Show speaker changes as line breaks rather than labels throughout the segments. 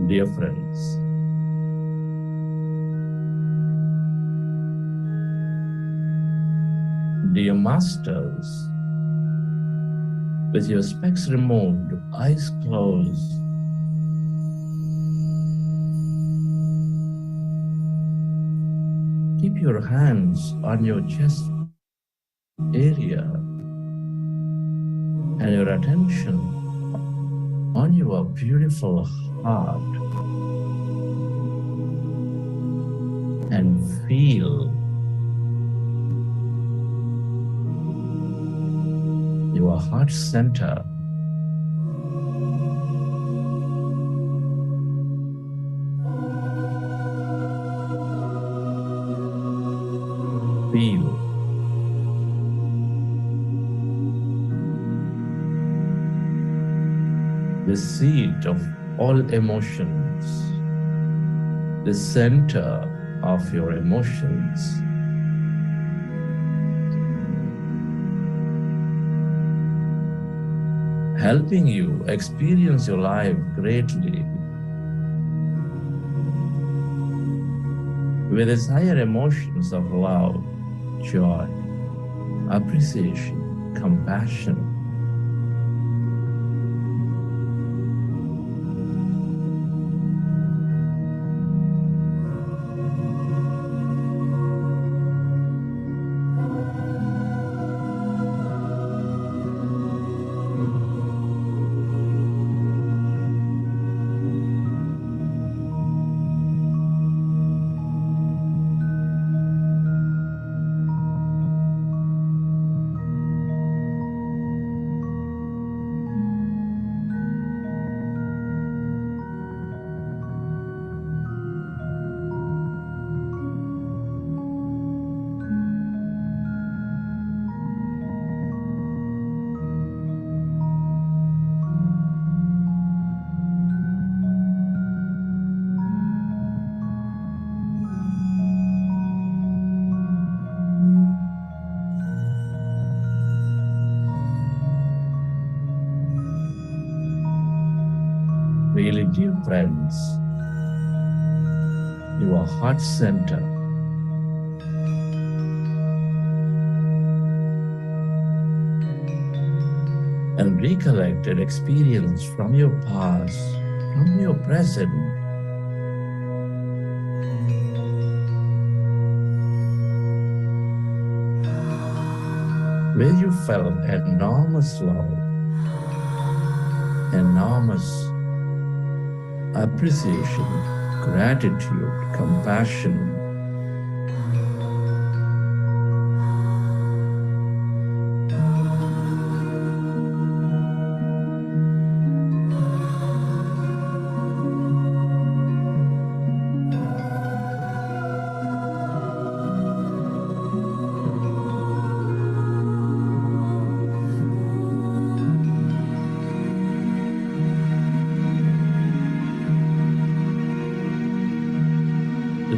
Dear friends, dear masters, with your specs removed, eyes closed, keep your hands on your chest area and your attention on your beautiful heart, and feel your heart center. Feel the seat of all emotions, the center of your emotions. Helping you experience your life greatly with its higher emotions of love, joy, appreciation, compassion. Really, dear friends, your heart center and recollected experience from your past, from your present, where you felt enormous love, enormous appreciation, gratitude, compassion.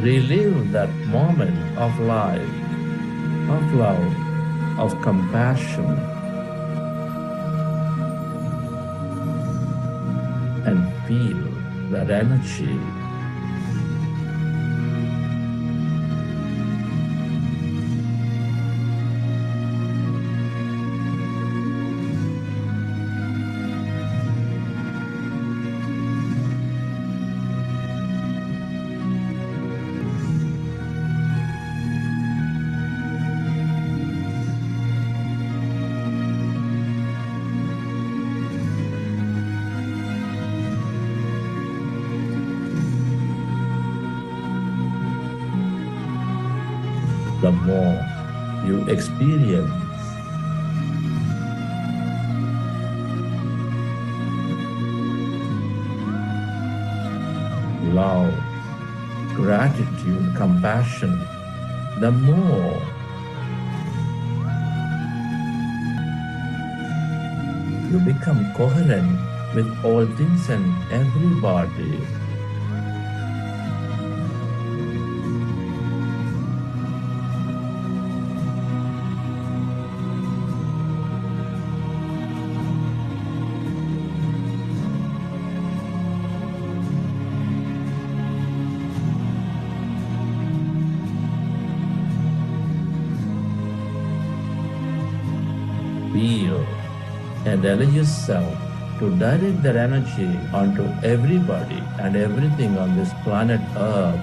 Relive that moment of life, of love, of compassion, and feel that energy. The more you experience love, gratitude, compassion, the more you become coherent with all things and everybody. Feel and allow yourself to direct that energy onto everybody and everything on this planet Earth.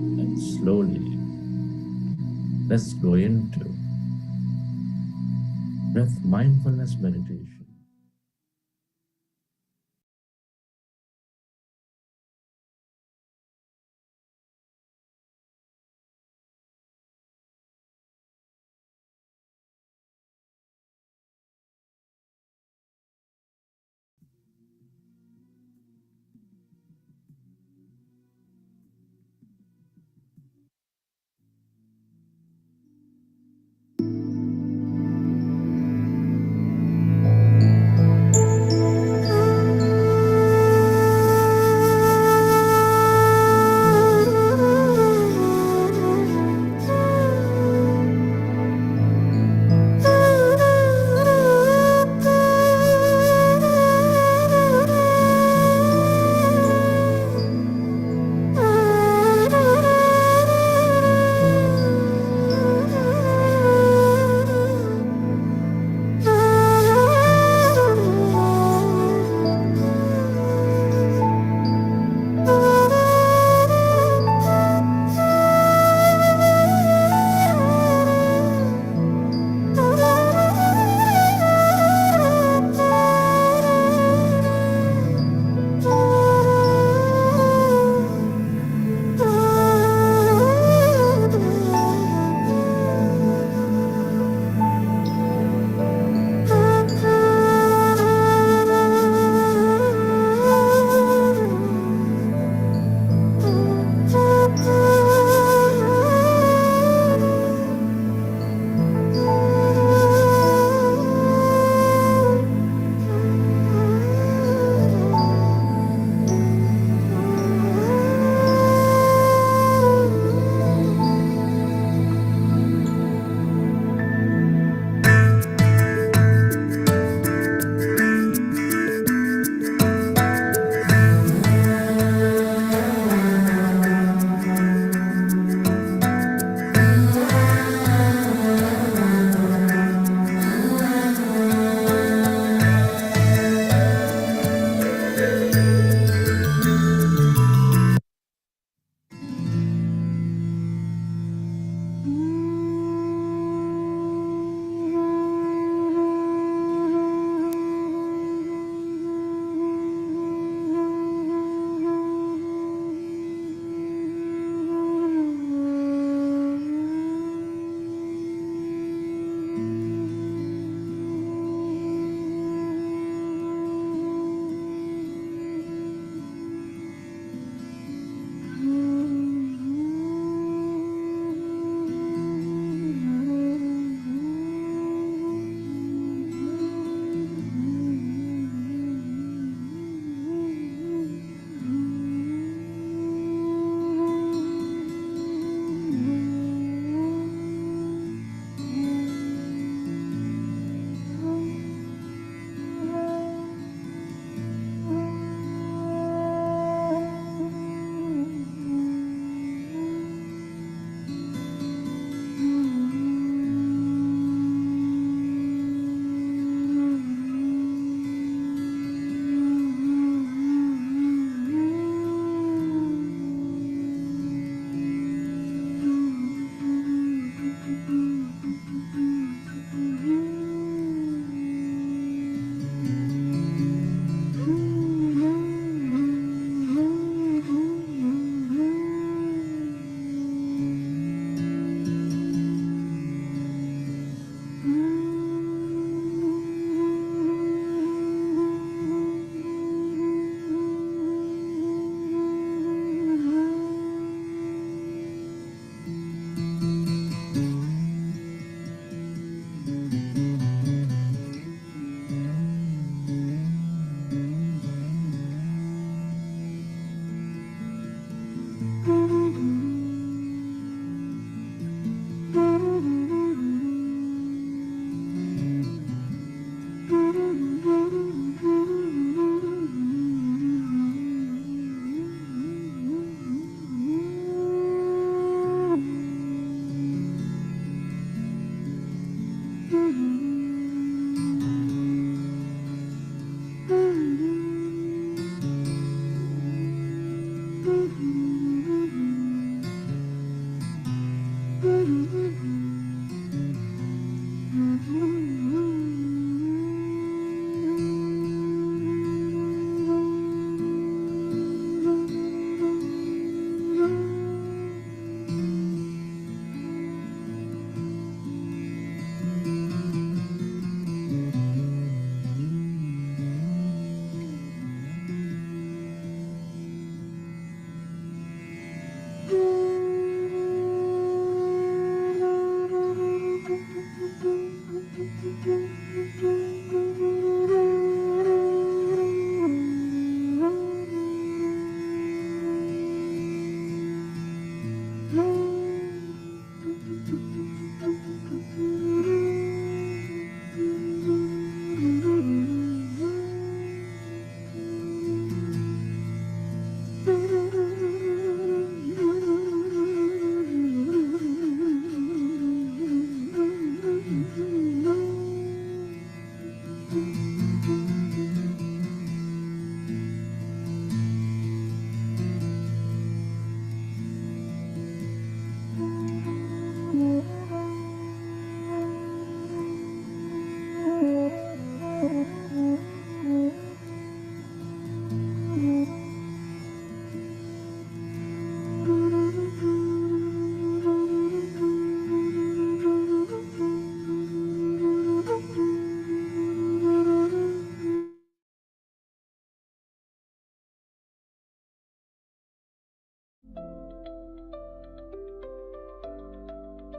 And slowly, let's go into breath mindfulness meditation.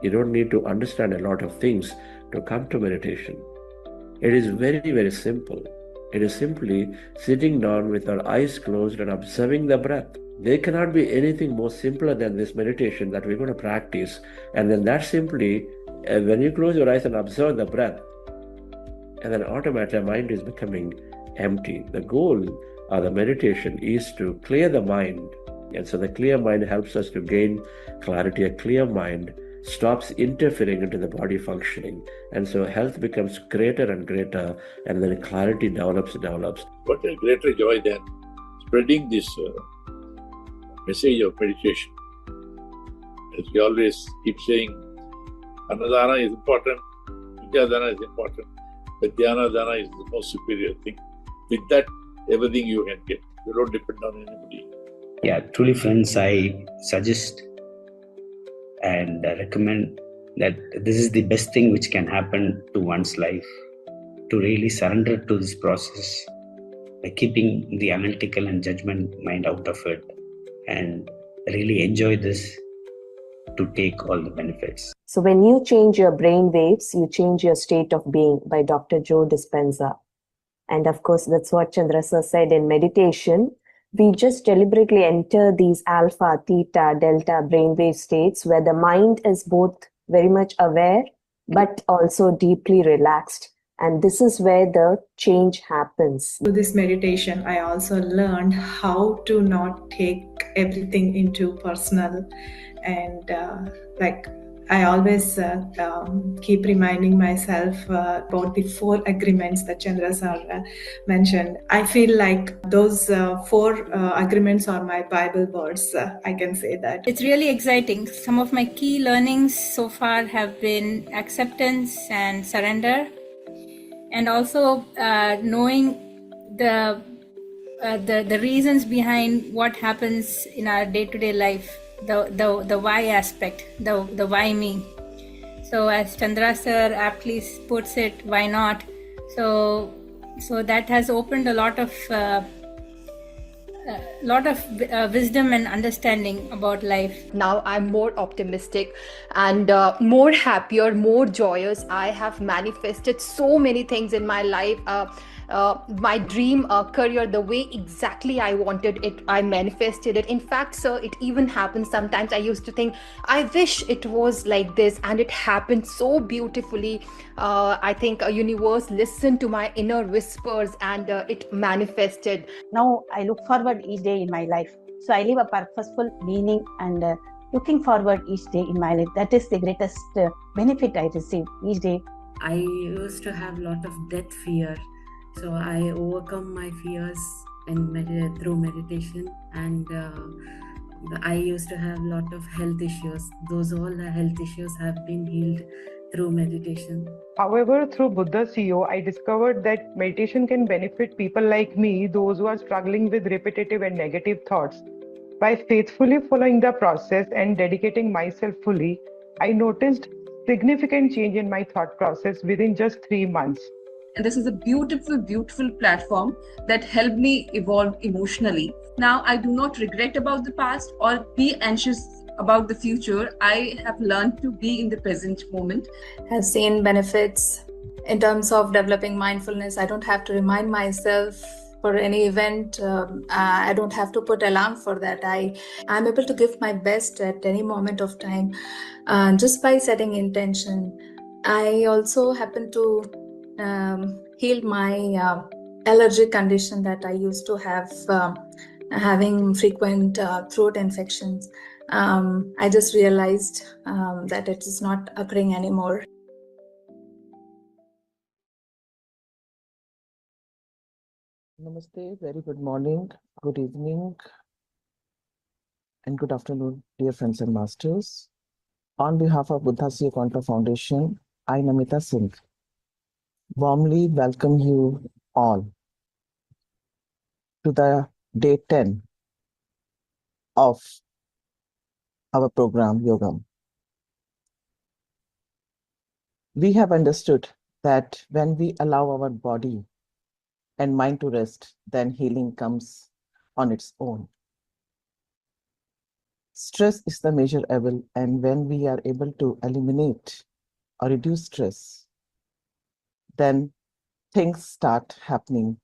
You don't need to understand a lot of things to come to meditation. It is very, very simple. It is simply sitting down with our eyes closed and observing the breath. There cannot be anything more simpler than this meditation that we're going to practice. And then that simply, when you close your eyes and observe the breath, and then automatically mind is becoming empty. The goal of the meditation is to clear the mind. And so the clear mind helps us to gain clarity. A clear mind stops interfering into the body functioning. And so health becomes greater and greater, and then clarity develops.
What a greater joy than spreading this message of meditation. As we always keep saying, Annadana is important, Vidyadana is important, but Dhyana Dana is the most superior thing. With that, everything you can get. You don't depend on anybody.
Yeah, truly, friends, I suggest and recommend that this is the best thing which can happen to one's life, to really surrender to this process by keeping the analytical and judgment mind out of it and really enjoy this to take all the benefits.
So when you change your brain waves, you change your state of being, by Dr. Joe Dispenza. And of course, that's what Chandra sir said in meditation. We just deliberately enter these alpha, theta, delta brainwave states where the mind is both very much aware, but also deeply relaxed. And this is where the change happens.
Through this meditation, I also learned how to not take everything into personal. And I always keep reminding myself about the 4 agreements that Chandra sir mentioned. I feel like those 4 agreements are my Bible words. I can say that.
It's really exciting. Some of my key learnings so far have been acceptance and surrender, and also knowing the reasons behind what happens in our day-to-day life. The why aspect, the why me. So as Chandra sir aptly puts it, why not? So that has opened a lot of wisdom and understanding about life.
Now I'm more optimistic and more happier, more joyous. I have manifested so many things in my life. My dream career, the way exactly I wanted it, I manifested it. In fact, sir, it even happens sometimes. I used to think, I wish it was like this, and it happened so beautifully. I think a universe listened to my inner whispers and it manifested.
Now I look forward each day in my life. So I live a purposeful meaning and looking forward each day in my life. That is the greatest benefit I receive each day.
I used to have a lot of death fear. So I overcome my fears through meditation, and I used to have a lot of health issues. Those all the health issues have been healed through meditation.
However, through Buddha CEO, I discovered that meditation can benefit people like me, those who are struggling with repetitive and negative thoughts. By faithfully following the process and dedicating myself fully, I noticed significant change in my thought process within just 3 months.
And this is a beautiful, beautiful platform that helped me evolve emotionally. Now I do not regret about the past or be anxious about the future. I have learned to be in the present moment.
Have seen benefits in terms of developing mindfulness. I don't have to remind myself for any event. I don't have to put alarm for that. I'm able to give my best at any moment of time just by setting intention. I also happen to heal my allergic condition that I used to have, having frequent throat infections. I just realized that it is not occurring anymore.
Namaste, very good morning, good evening, and good afternoon, dear friends and masters. On behalf of Buddha CEO Contour Foundation, I, Namita Singh, warmly welcome you all to the day 10 of our program Yogam. We have understood that when we allow our body and mind to rest, then healing comes on its own. Stress is the measurable, and when we are able to eliminate or reduce stress, then things start happening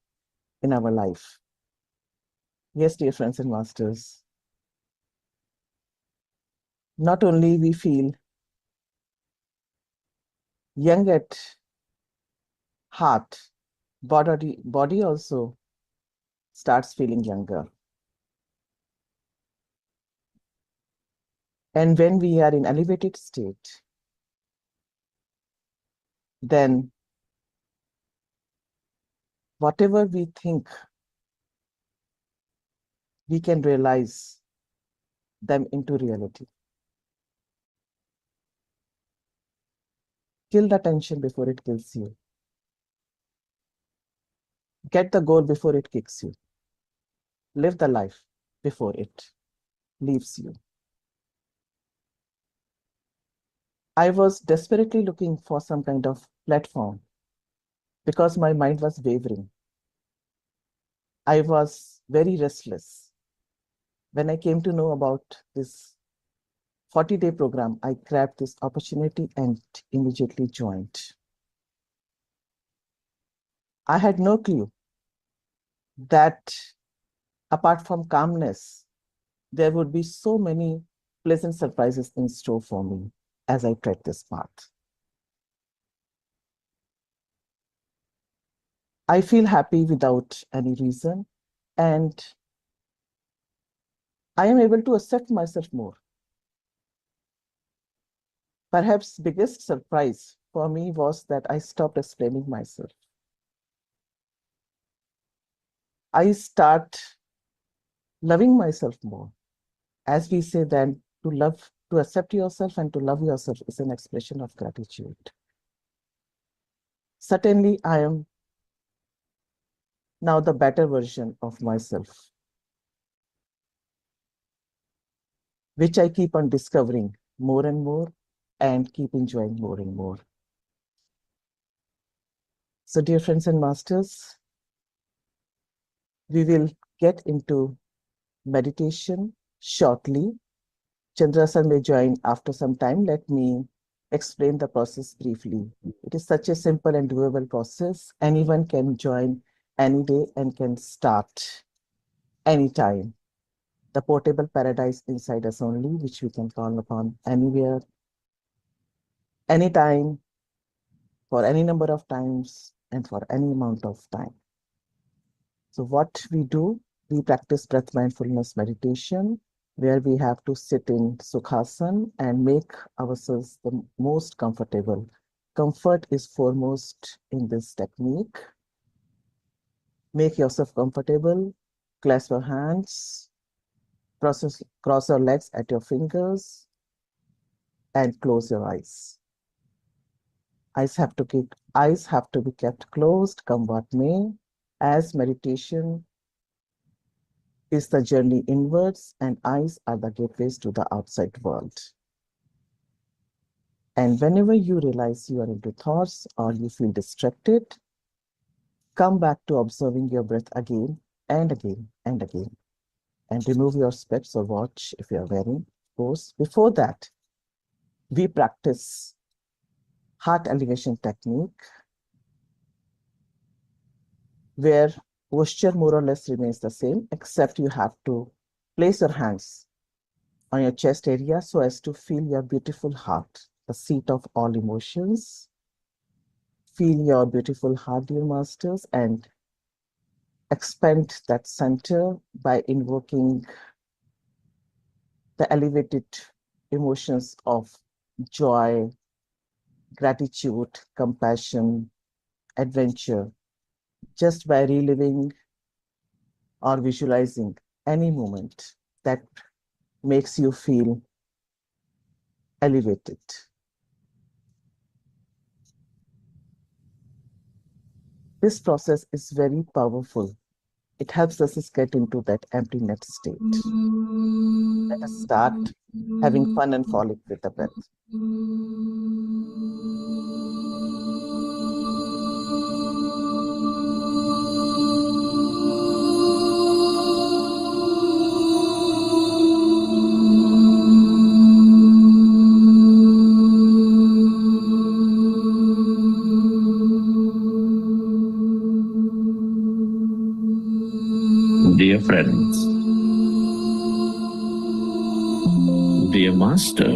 in our life. Yes, dear friends and masters, not only we feel young at heart, body also starts feeling younger. And when we are in elevated state, then whatever we think, we can realize them into reality. Kill the tension before it kills you. Get the goal before it kicks you. Live the life before it leaves you. I was desperately looking for some kind of platform because my mind was wavering. I was very restless. When I came to know about this 40-day program, I grabbed this opportunity and immediately joined. I had no clue that apart from calmness, there would be so many pleasant surprises in store for me as I tread this path. I feel happy without any reason, and I am able to accept myself more. Perhaps biggest surprise for me was that I stopped explaining myself. I start loving myself more. As we say then, to accept yourself and to love yourself is an expression of gratitude. Certainly, I am now the better version of myself, which I keep on discovering more and more and keep enjoying more and more. So, dear friends and masters, we will get into meditation shortly. Chandra sir may join after some time. Let me explain the process briefly. It is such a simple and doable process. Anyone can join any day and can start anytime. The portable paradise inside us only, which we can call upon anywhere, anytime, for any number of times, and for any amount of time. So what we do, we practice breath mindfulness meditation, where we have to sit in Sukhasana and make ourselves the most comfortable. Comfort is foremost in this technique. Make yourself comfortable, clasp your hands, cross your legs at your fingers, and close your eyes. Eyes have to be kept closed, come what may, as meditation is the journey inwards and eyes are the gateways to the outside world. And whenever you realize you are into thoughts or you feel distracted, come back to observing your breath again and again and again. And remove your specs or watch if you are wearing, of course. Before that, we practice heart elevation technique, where posture more or less remains the same, except you have to place your hands on your chest area so as to feel your beautiful heart, the seat of all emotions. Feel your beautiful heart, dear masters, and expand that center by invoking the elevated emotions of joy, gratitude, compassion, adventure, just by reliving or visualizing any moment that makes you feel elevated. This process is very powerful. It helps us get into that empty-net state. Let us start having fun and falling with the breath.
Dear friends, dear masters,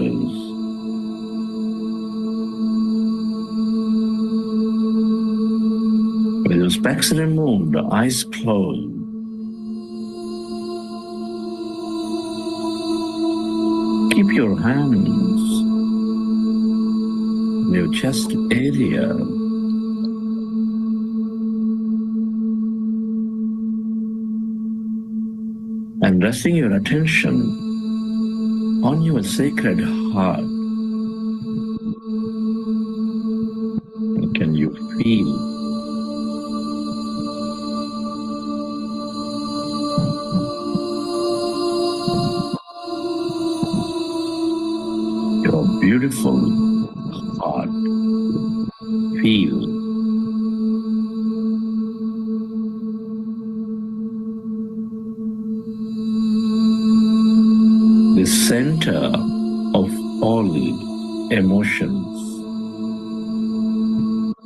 with your specs removed, eyes closed, keep your hands in your chest area. And resting your attention on your sacred heart. Can you feel your beautiful heart? Feel the center of all emotions,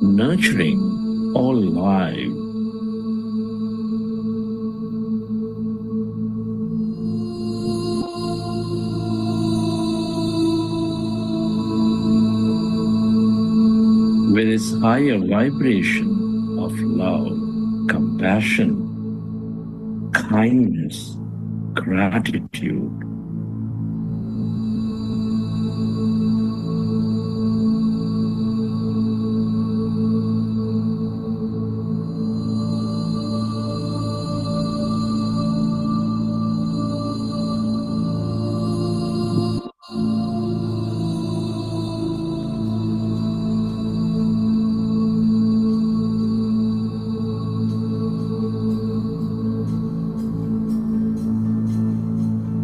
nurturing all life. With its higher vibration of love, compassion, kindness, gratitude.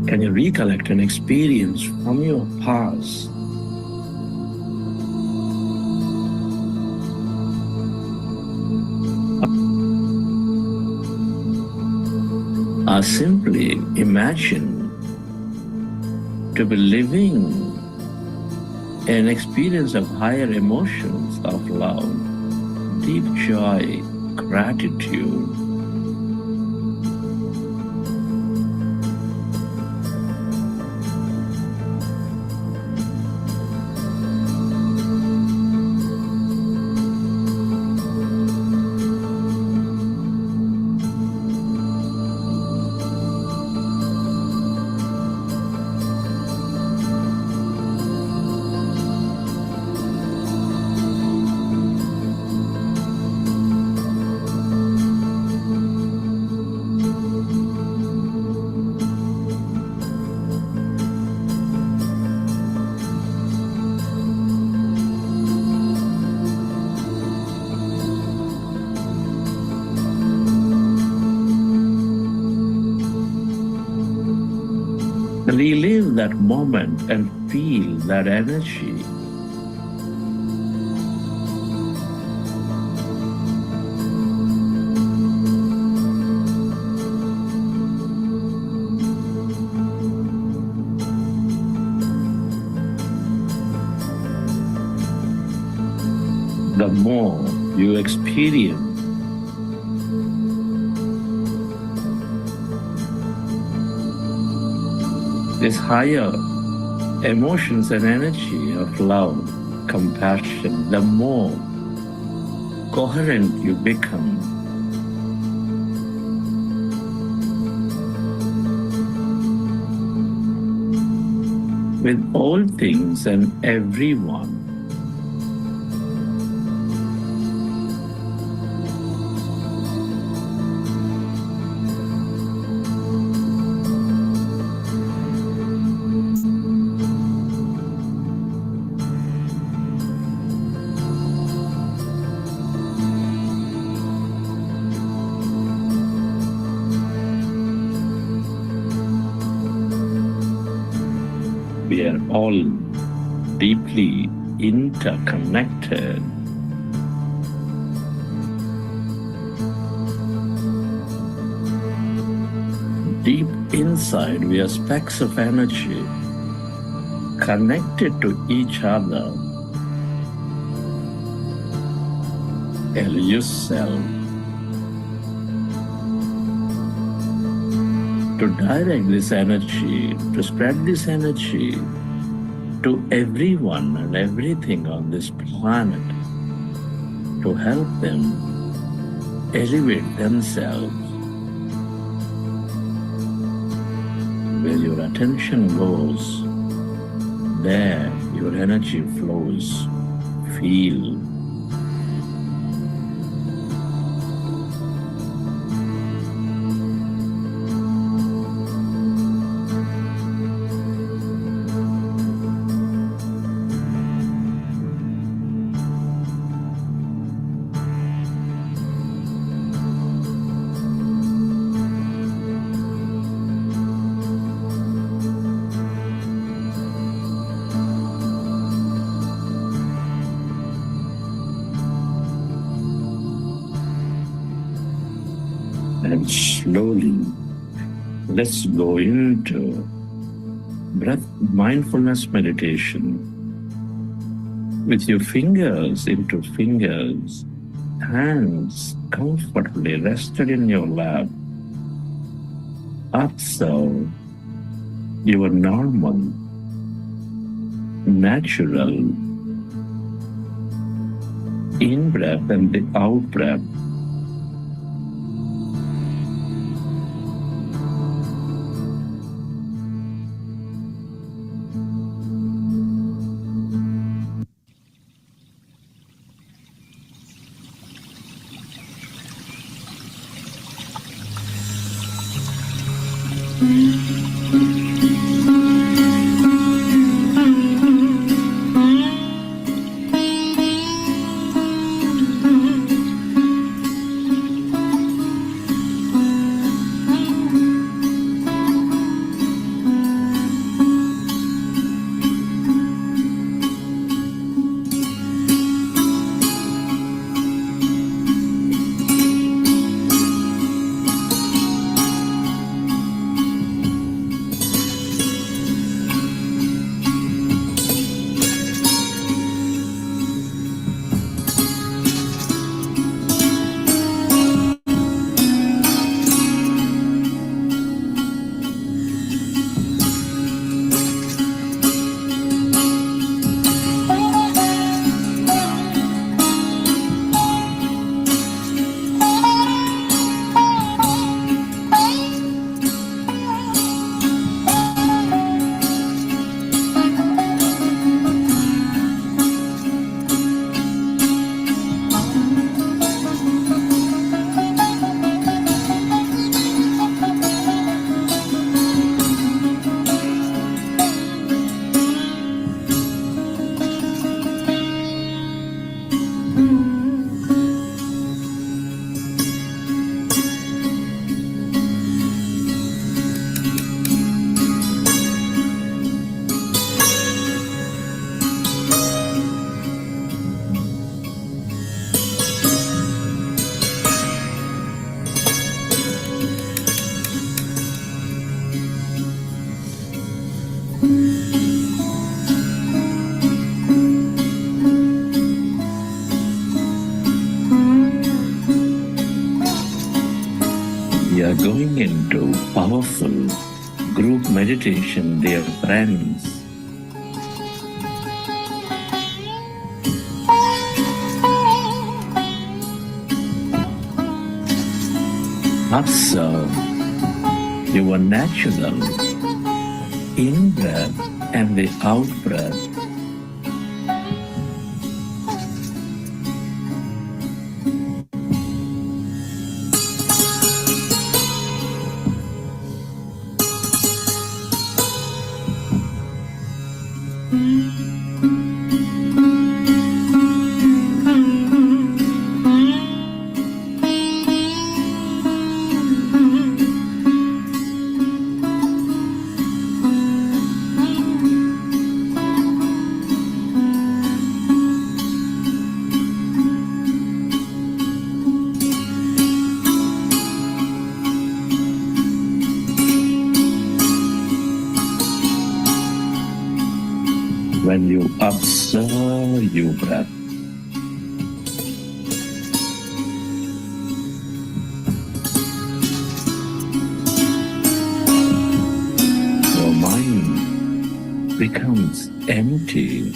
Can you recollect an experience from your past? Or simply imagine to be living an experience of higher emotions of love, deep joy, gratitude. Relive that moment and feel that energy. The more you experience this higher emotions and energy of love, compassion, the more coherent you become. With all things and everyone. We are all deeply interconnected. Deep inside, we are specks of energy connected to each other. Yourself. to direct this energy, to spread this energy to everyone and everything on this planet, to help them elevate themselves. Where your attention goes, there your energy flows. Feel. And slowly, let's go into Breath-Mindfulness meditation. With your fingers into fingers, hands comfortably rested in your lap. Observe your normal, natural in-breath and the out-breath. We are going into powerful group meditation, dear friends. Observe your natural in-breath and the out-breath. When you observe your breath, becomes empty.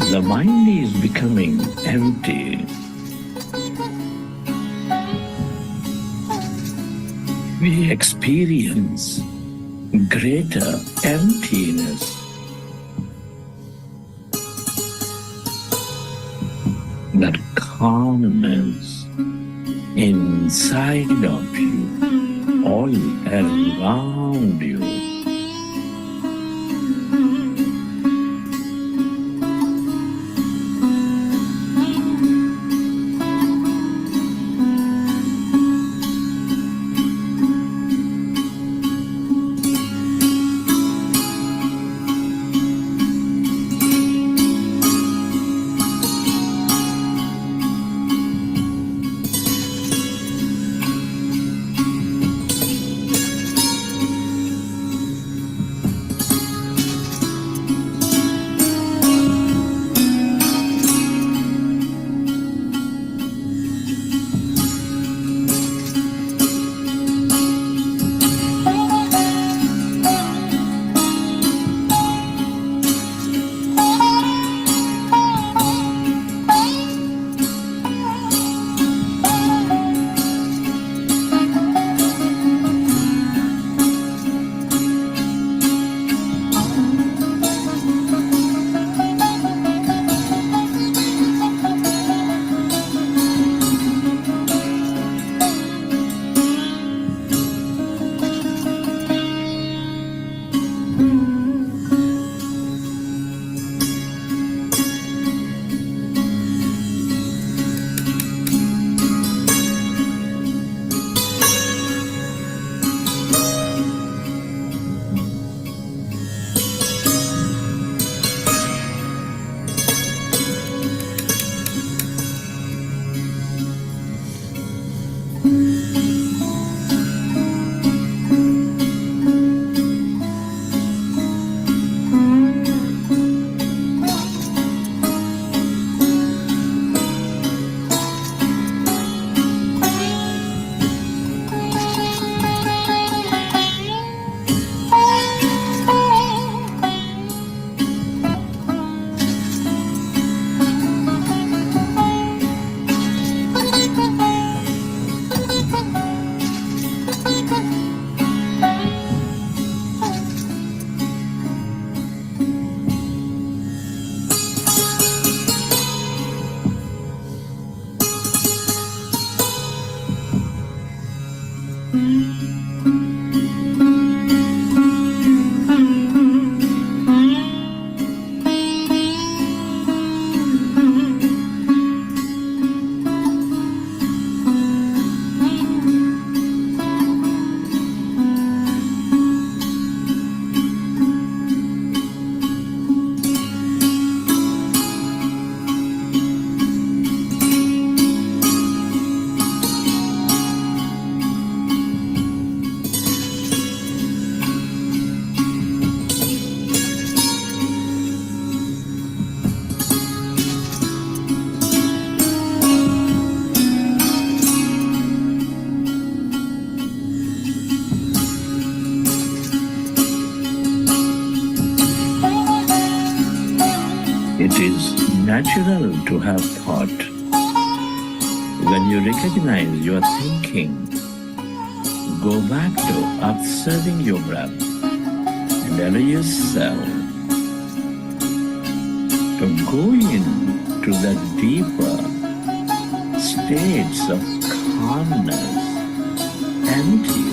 The mind is becoming empty. We experience greater emptiness. That calmness inside of you, all around you.
It is natural to have thought. When you recognize your thinking, go back to observing your breath and allow yourself to go into the deeper states of calmness, emptiness.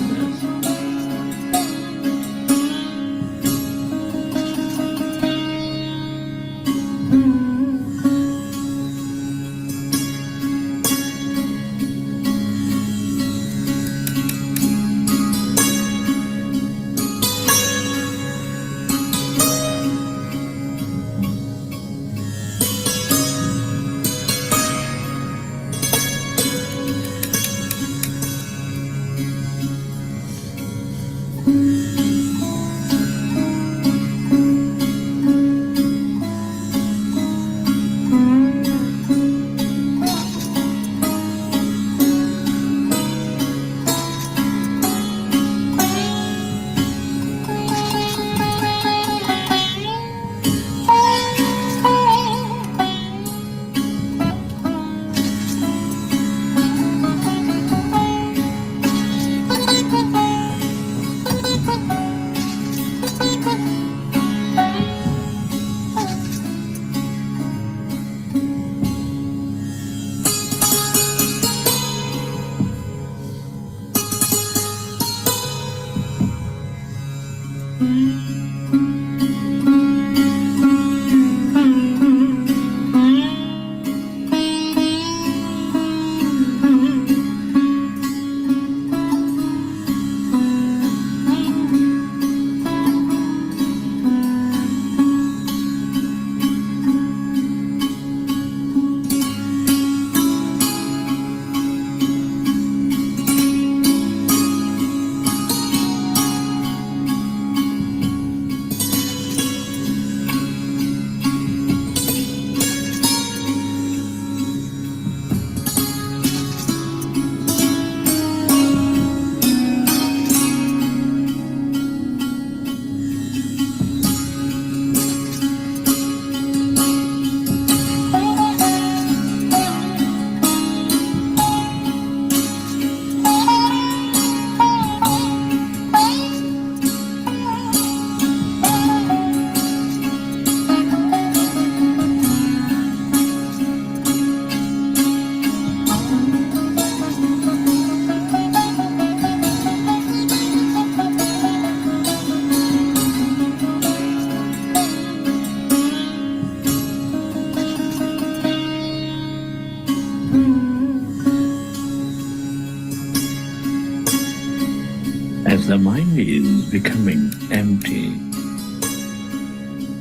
As the mind is becoming empty,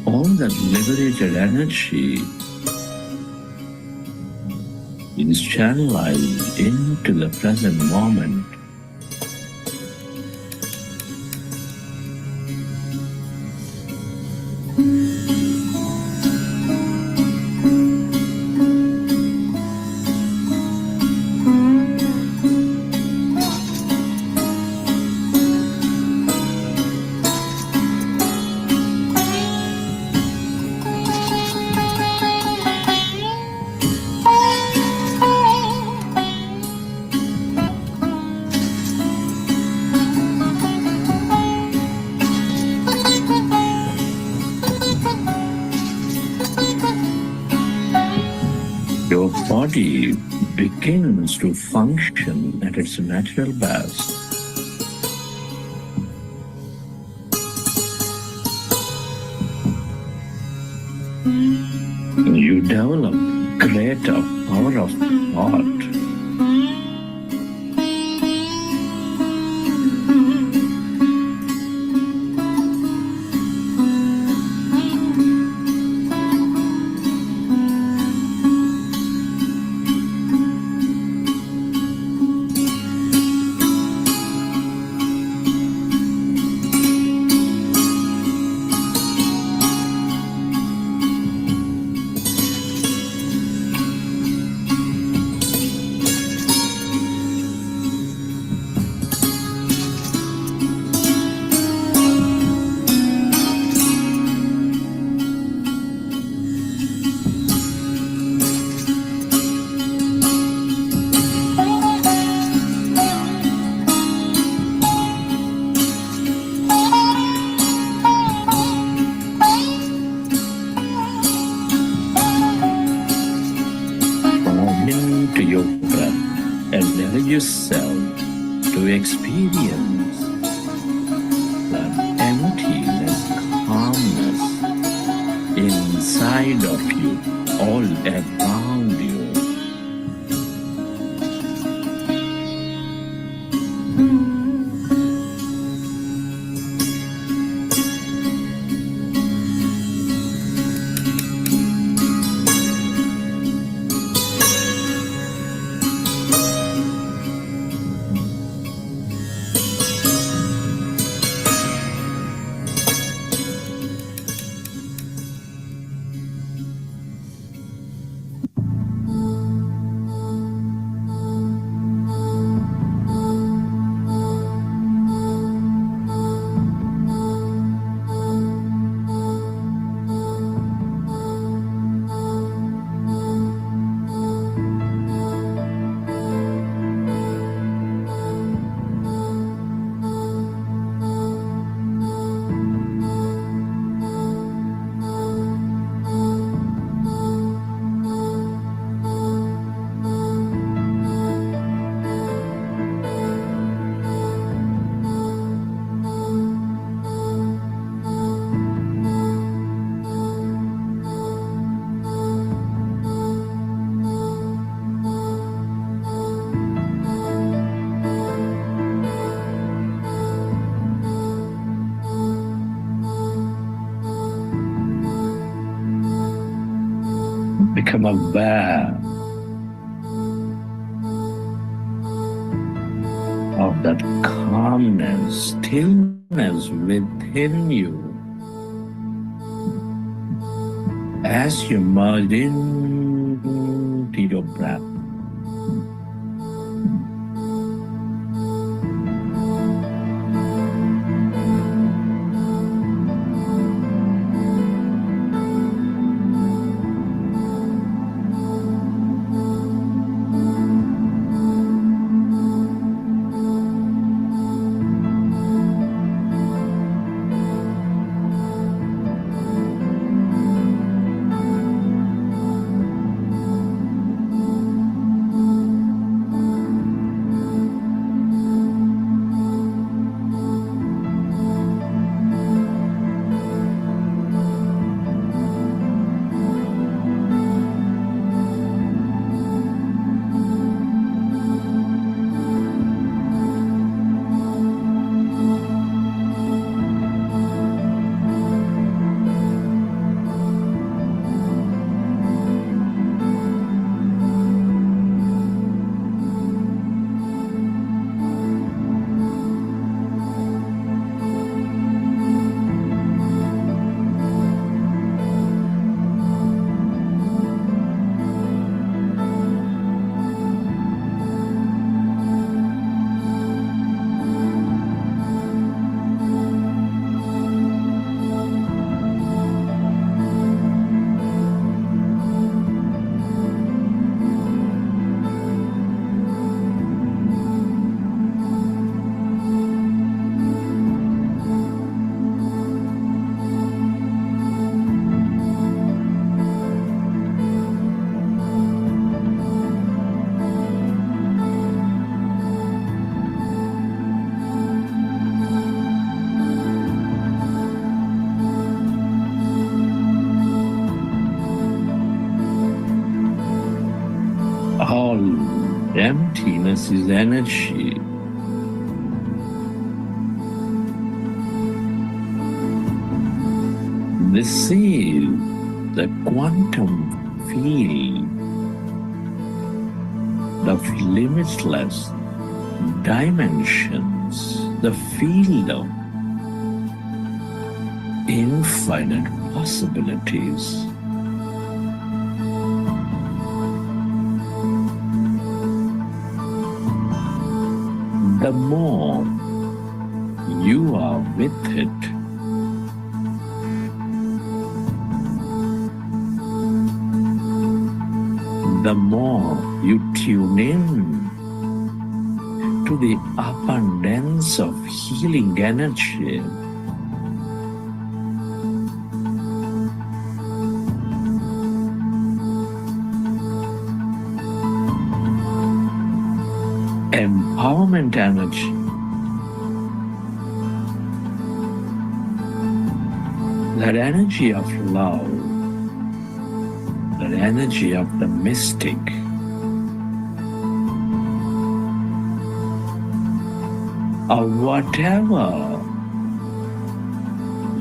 all that liberated energy is channelized into the present moment. Your body begins to function at its natural best. You develop greater power of thought. yourself to experience that emptiness, calmness inside of you, all around you. Become aware of that calmness, stillness within you as you merge into your breath. All emptiness is energy. This is the quantum field of limitless dimensions, the field of infinite possibilities. The more you are with it, the more you tune in to the abundance of healing energy. empowerment energy. That energy of love, that energy of the mystic, or whatever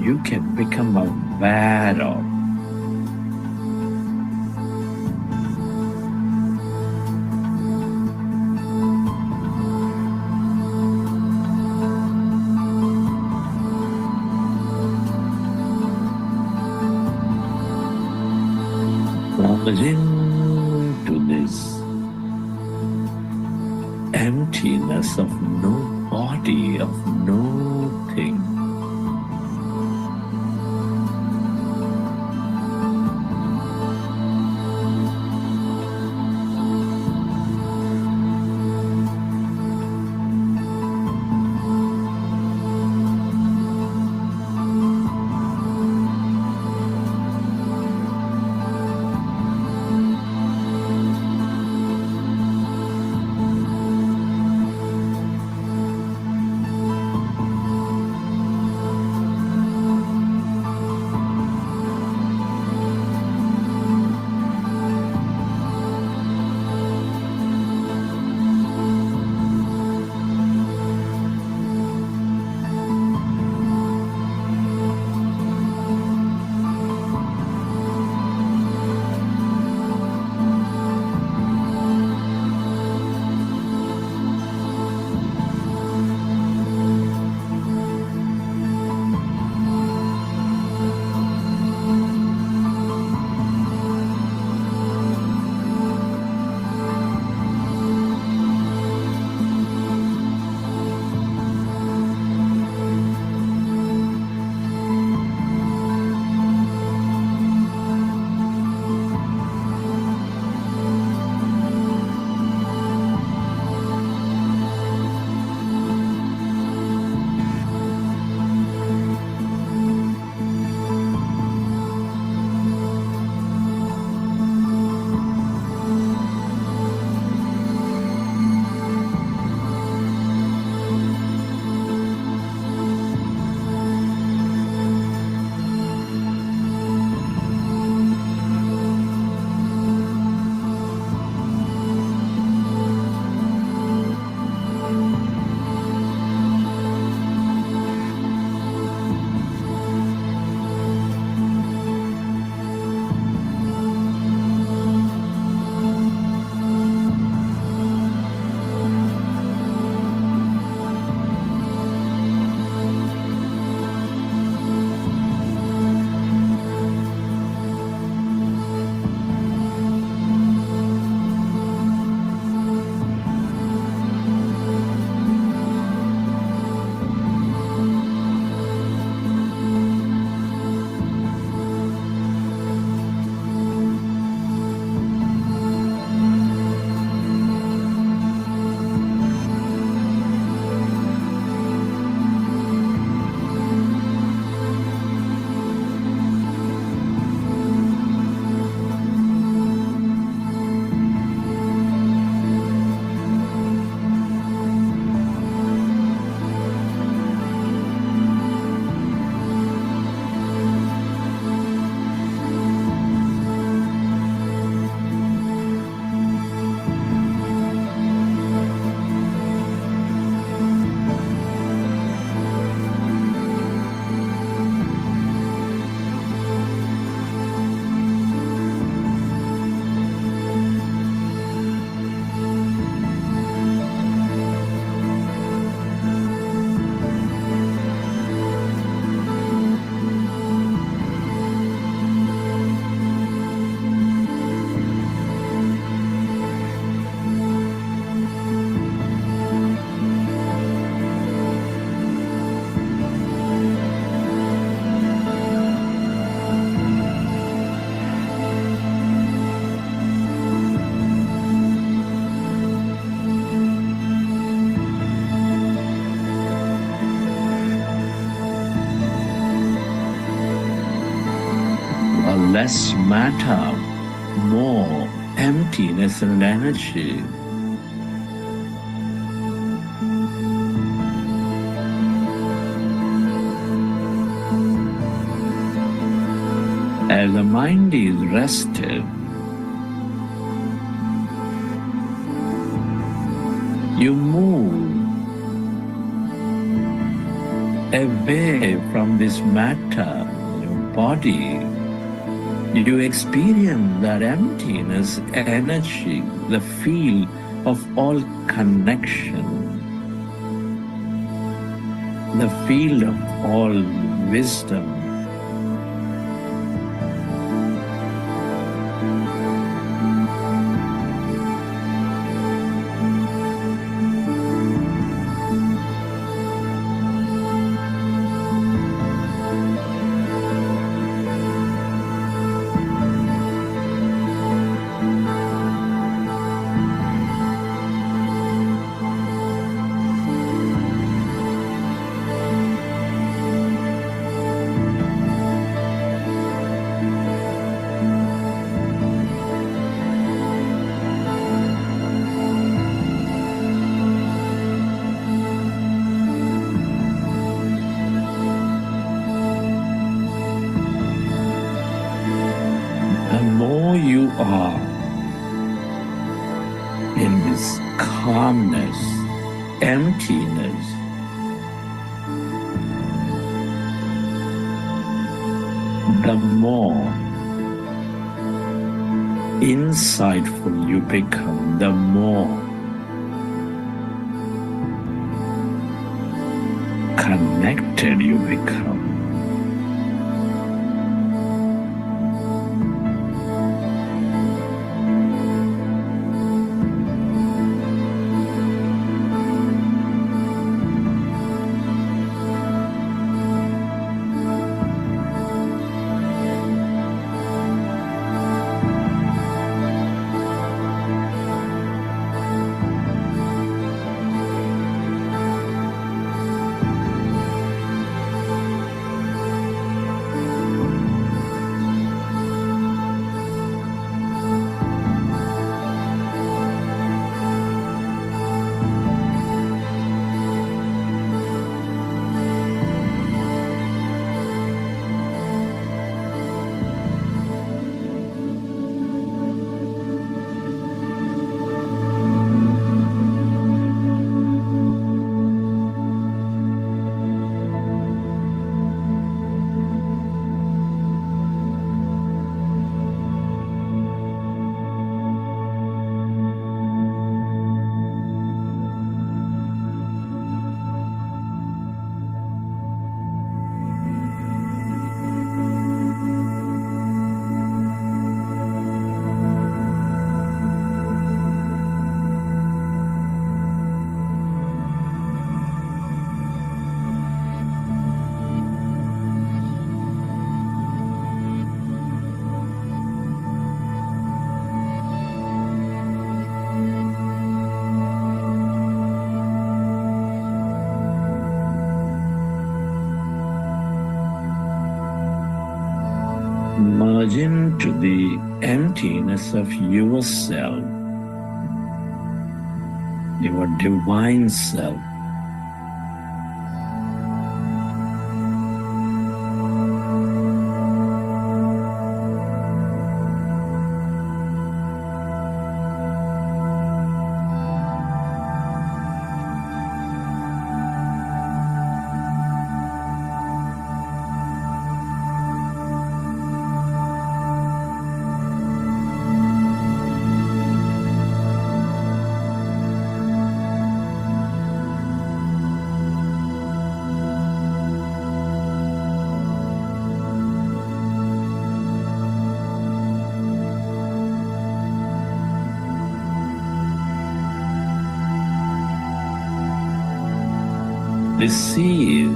you can become aware of. Plunge into this emptiness of no body, of no thing. less matter, more emptiness and energy. while the mind is rested, you move away from this matter, your body. You experience that emptiness, energy, the feel of all connection, the feel of all wisdom. The more you are in this calmness, emptiness, the more insightful you become, the more connected you become. Merge into the emptiness of yourself, your divine self. Receive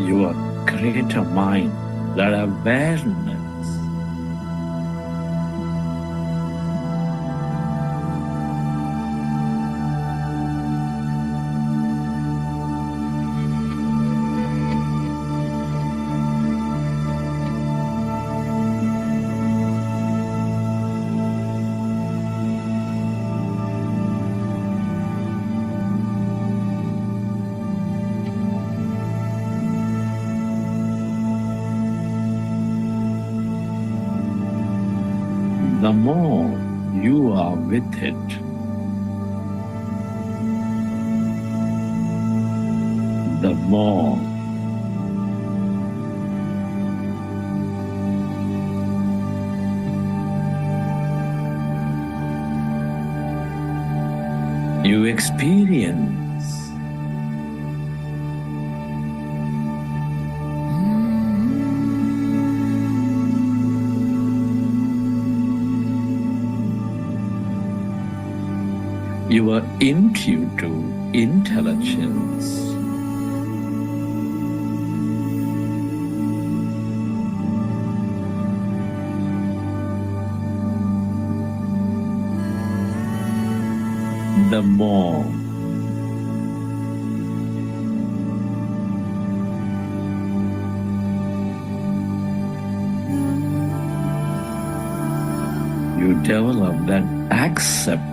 your greater mind, that awareness. the more you are with it, the more you experience your intuitive intelligence. The more you develop that acceptance,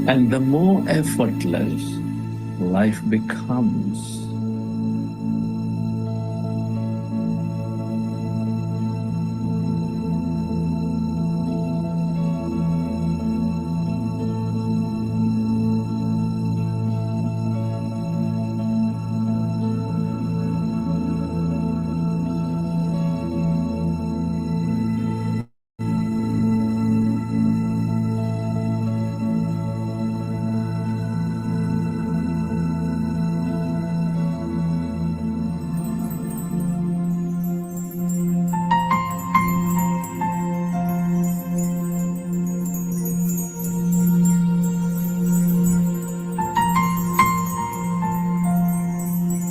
and the more effortless life becomes.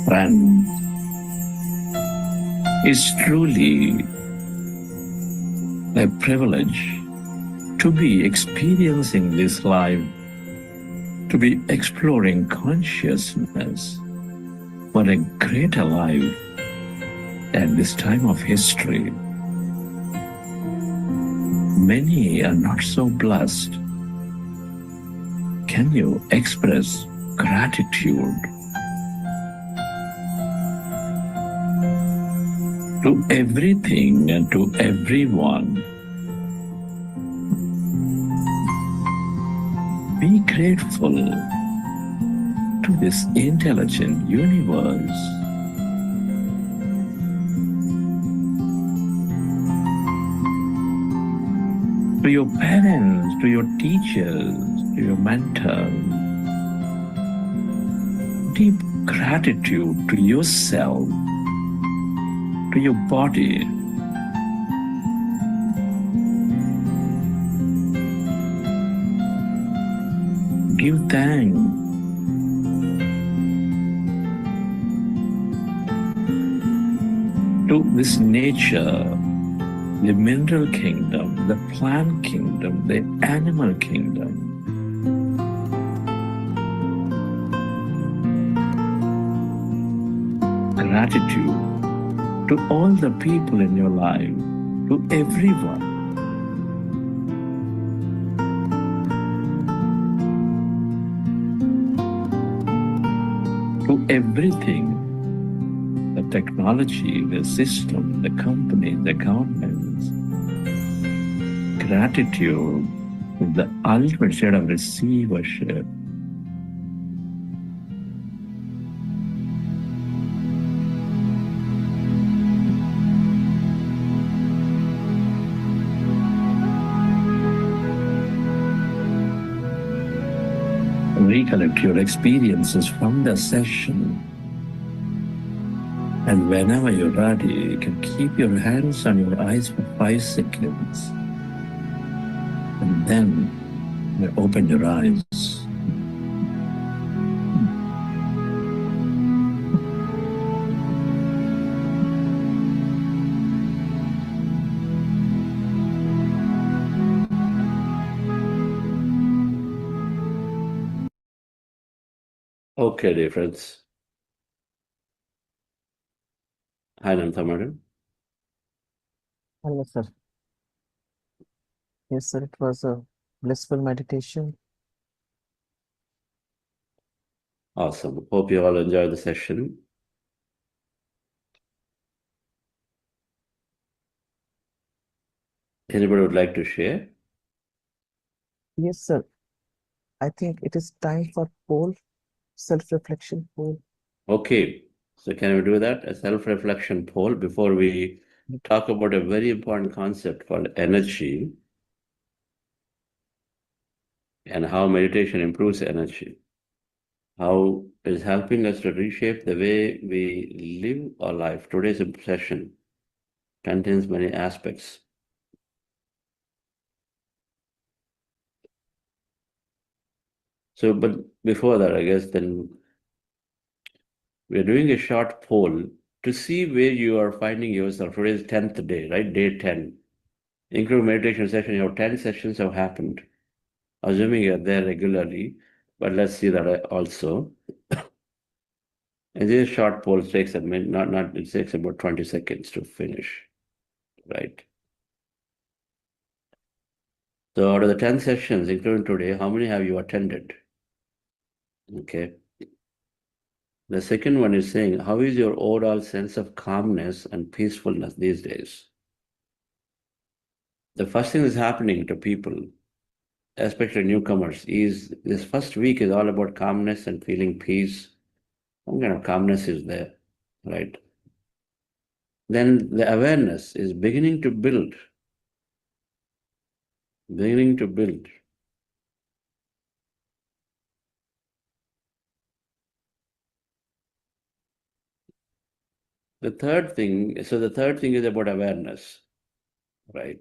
Friends, it's truly a privilege to be experiencing this life, to be exploring consciousness for a greater life at this time of history. Many are not so blessed. Can you express gratitude to everything and to everyone? Be grateful to this intelligent universe. To your parents, to your teachers, to your mentors. Deep gratitude to yourself, to your body. Give thanks to this nature, the mineral kingdom, the plant kingdom, the animal kingdom. Gratitude to all the people in your life, to everyone. To everything, the technology, the system, the company, the governments. Gratitude is the ultimate state of receivership. Recollect your experiences from the session, and whenever you're ready, you can keep your hands on your eyes for 5 seconds, and then you open your eyes.
Okay, dear friends. Hi, Namta madam.
Hello, sir. Yes, sir, it was a blissful meditation.
Awesome. Hope you all enjoyed the session. Anybody would like to share?
Yes, sir. I think it is time for poll, self-reflection poll.
Okay. So can we do that? A self-reflection poll before we talk about a very important concept called energy and how meditation improves energy. How it is helping us to reshape the way we live our life. Today's session contains many aspects. So, but before that, I guess then we're doing a short poll to see where you are finding yourself. Today is 10th day, right? Day 10. Include meditation session, your 10 sessions have happened. Assuming you're there regularly, but let's see that also. And this short poll takes a minute, it takes about 20 seconds to finish, right? So out of the 10 sessions, including today, how many have you attended? Okay. The second one is saying, how is your overall sense of calmness and peacefulness these days? The first thing that's happening to people, especially newcomers, is this first week is all about calmness and feeling peace. Some kind of calmness is there, right? Then the awareness is beginning to build. Beginning to build. The third thing is about awareness, right?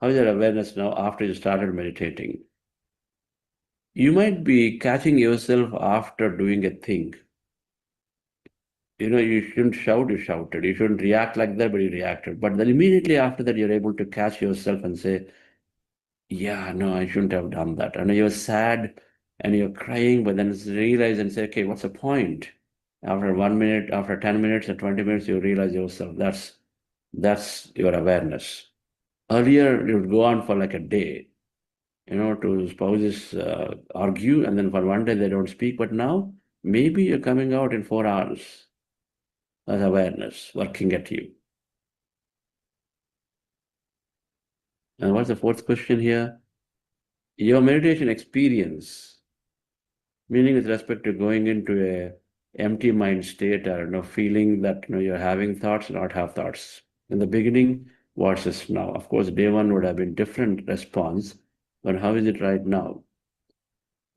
How is your awareness now after you started meditating? You might be catching yourself after doing a thing. You know, you shouldn't shout, you shouted. You shouldn't react like that, but you reacted. But then immediately after that, you're able to catch yourself and say, yeah, no, I shouldn't have done that. And you're sad and you're crying, but then realize and say, okay, what's the point? After 1 minute, after 10 minutes or 20 minutes, you realize yourself. That's your awareness. Earlier, you would go on for like a day, you know, two spouses argue, and then for one day they don't speak. But now, maybe you're coming out in 4 hours. That's awareness working at you. And what's the fourth question here? Your meditation experience, meaning with respect to going into a empty mind state or feeling that you're having thoughts, not have thoughts. In the beginning versus now. Of course, day one would have been different response, but how is it right now?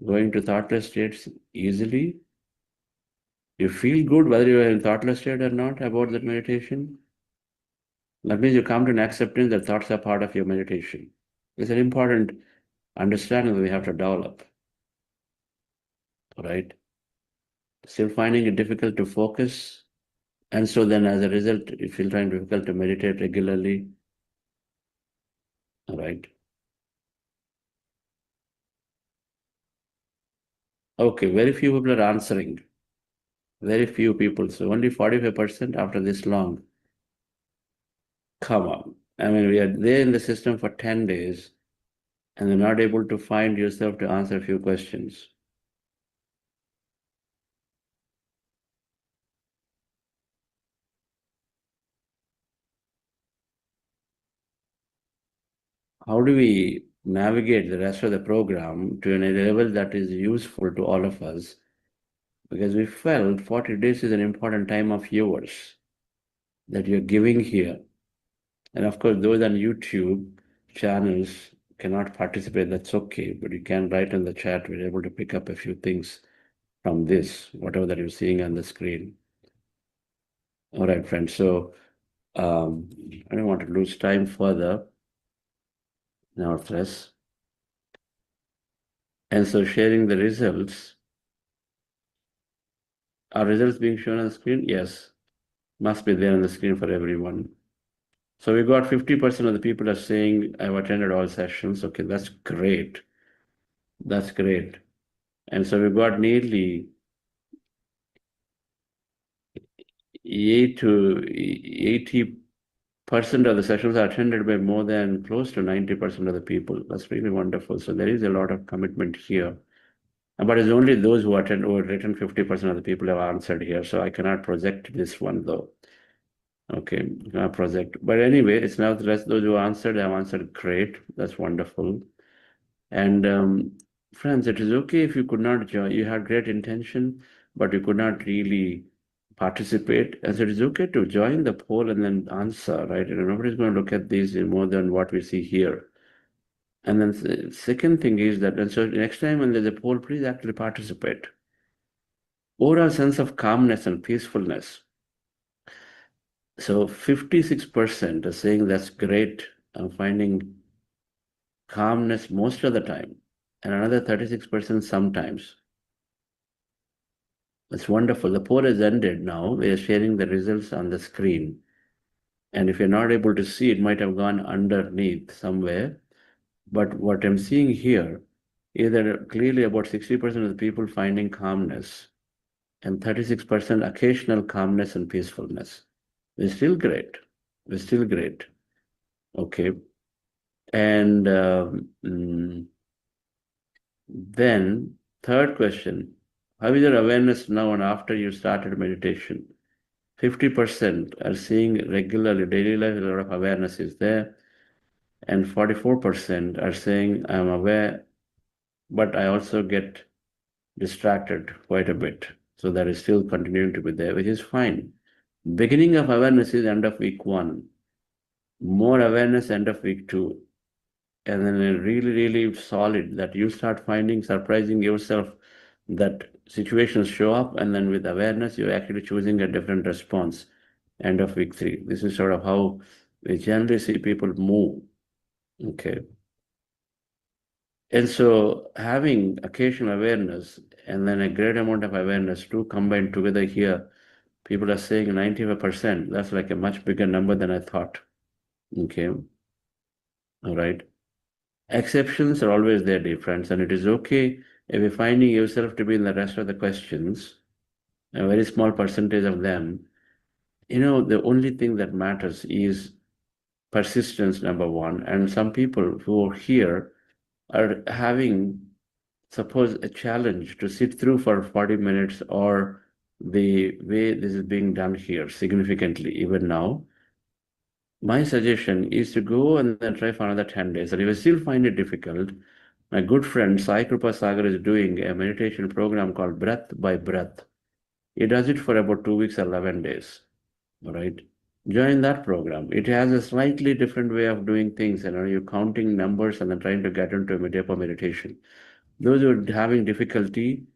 Going to thoughtless states easily? You feel good whether you are in thoughtless state or not about that meditation? That means you come to an acceptance that thoughts are part of your meditation. It's an important understanding that we have to develop, right? Still finding it difficult to focus. And so then as a result, you feel trying difficult to meditate regularly, right? Okay, very few people are answering. Very few people. So only 45% after this long. Come on. I mean, we are there in the system for 10 days and you're not able to find yourself to answer a few questions. How do we navigate the rest of the program to a level that is useful to all of us? Because we felt 40 days is an important time of yours that you're giving here. And of course, those on YouTube channels cannot participate, that's okay, but you can write in the chat. We're able to pick up a few things from this, whatever that you're seeing on the screen. All right, friends. So I don't want to lose time further. Now, stress. And so sharing the results. Are results being shown on the screen? Yes. Must be there on the screen for everyone. So we got 50% of the people are saying, I've attended all sessions. Okay, that's great. That's great. And so we got nearly 80% of the sessions are attended by more than close to 90% of the people. That's really wonderful. So there is a lot of commitment here. But it's only those who attend who have written 50% of the people have answered here. So I cannot project this one though. Okay, cannot project. But anyway, it's nevertheless those who answered have answered great. That's wonderful. And friends, it is okay if you could not join. You had great intention, but you could not really participate. And so it is okay to join the poll and then answer, right? And nobody's going to look at these in more than what we see here. And then the second thing is that, and so next time when there's a poll, please actually participate. Overall sense of calmness and peacefulness. So 56% are saying that's great. I'm finding calmness most of the time. And another 36% sometimes. It's wonderful. The poll has ended now. We are sharing the results on the screen. And if you're not able to see, it might have gone underneath somewhere. But what I'm seeing here is that clearly about 60% of the people finding calmness and 36% occasional calmness and peacefulness. We're still great. We're still great. Okay. And then third question, how is your awareness now and after you started meditation? 50% are seeing regularly, daily life, a lot of awareness is there. And 44% are saying, I'm aware, but I also get distracted quite a bit. So that is still continuing to be there, which is fine. Beginning of awareness is end of week 1. More awareness end of week 2. And then really, really solid that you start finding, surprising yourself that situations show up, and then with awareness, you're actually choosing a different response. End of week 3. This is sort of how we generally see people move. Okay. And so having occasional awareness and then a great amount of awareness, two combined together here, people are saying 95%. That's like a much bigger number than I thought. Okay. All right. Exceptions are always there, dear friends, and it is okay if you're finding yourself to be in the rest of the questions, a very small percentage of them. You know, the only thing that matters is persistence, number one. And some people who are here are having, suppose, a challenge to sit through for 40 minutes or the way this is being done here significantly, even now. My suggestion is to go and then try for another 10 days. And if you still find it difficult, my good friend Sai Kripa Sagar is doing a meditation program called Breath by Breath. He does it for about 2 weeks, 11 days. All right. Join that program. It has a slightly different way of doing things. You know, you're counting numbers and then trying to get into a deeper meditation. Those who are having difficulty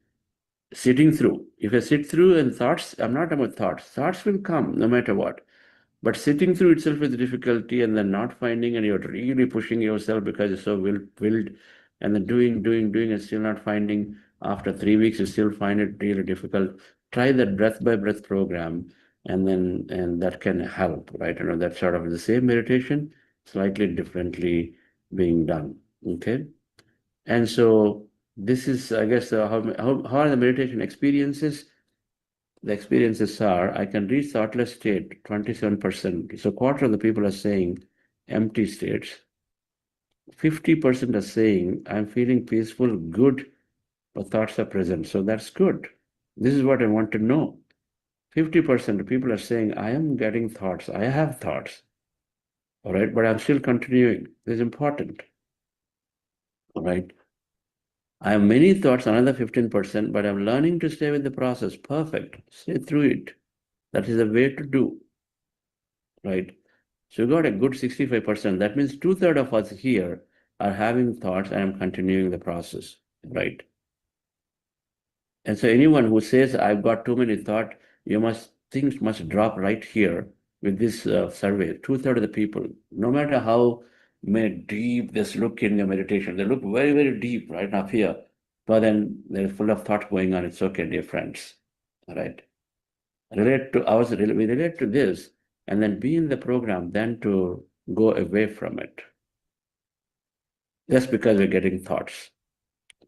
sitting through, if you sit through and thoughts, I'm not about thoughts. Thoughts will come no matter what. But sitting through itself is difficulty, and then not finding, and you're really pushing yourself because you're so willed, and then doing, and still not finding. After 3 weeks, you still find it really difficult. Try that breath by breath program, and that can help, right? You know, that's sort of the same meditation, slightly differently being done. Okay, and so this is, I guess, how are the meditation experiences? The experiences are, I can reach thoughtless state, 27%. So quarter of the people are saying empty states. 50% are saying, I'm feeling peaceful, good, but thoughts are present. So that's good. This is what I want to know. 50% of people are saying, I am getting thoughts. I have thoughts. All right, but I'm still continuing. This is important. All right. I have many thoughts, another 15%, but I'm learning to stay with the process. Perfect. Stay through it. That is the way to do. Right? So you got a good 65%. That means 2/3 of us here are having thoughts and I'm continuing the process. Right? And so anyone who says, I've got too many thoughts, things must drop right here with this survey. 2/3 of the people, no matter how deep this look in your meditation, they look very, very deep right up here. But then they're full of thought going on. It's okay, dear friends. All right. We relate to this and then be in the program, then to go away from it. Just because we're getting thoughts,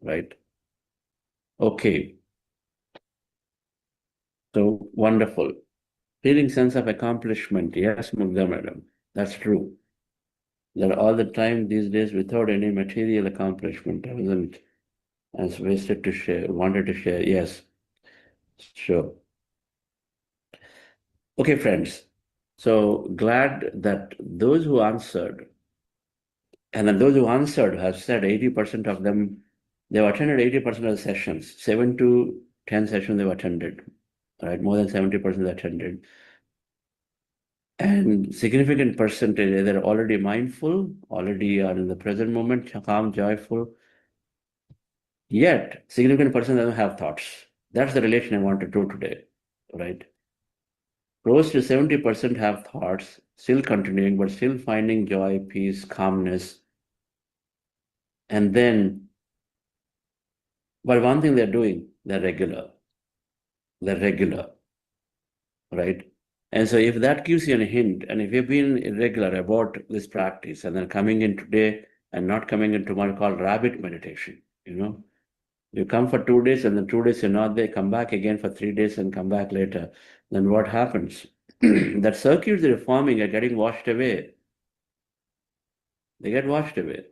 right? Okay. So wonderful. Feeling sense of accomplishment. Yes, Mugdha madam, that's true. That all the time these days without any material accomplishment. I was wasted to share, wanted to share. Yes, sure. Okay, friends. So glad that those who answered, and then those who answered have said 80% of them, they've attended 80% of the sessions, 7 to 10 sessions they've attended, right? More than 70% attended. And significant percentage, they're already mindful, already are in the present moment, calm, joyful. Yet, significant percent doesn't have thoughts. That's the relation I want to do today, right? Close to 70% have thoughts, still continuing, but still finding joy, peace, calmness. And then, but one thing they're doing, they're regular. They're regular, right? And so if that gives you a hint, and if you've been irregular about this practice, and then coming in today and not coming in tomorrow, called rabbit meditation, you know? You come for 2 days, and then 2 days you're not there, come back again for 3 days and come back later. Then what happens? That circuits that are forming are getting washed away. They get washed away.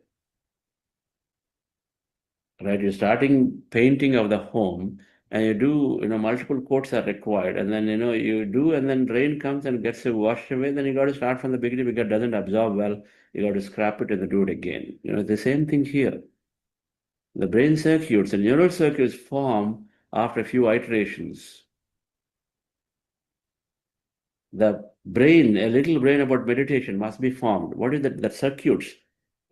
Right? You're starting painting of the home, and you do, multiple coats are required, and then, you do, and then rain comes and gets it washed away, then you got to start from the beginning because it doesn't absorb well. You got to scrap it and do it again. The same thing here. The brain circuits, the neural circuits form after a few iterations. The brain, a little brain about meditation must be formed. What is that? The circuits.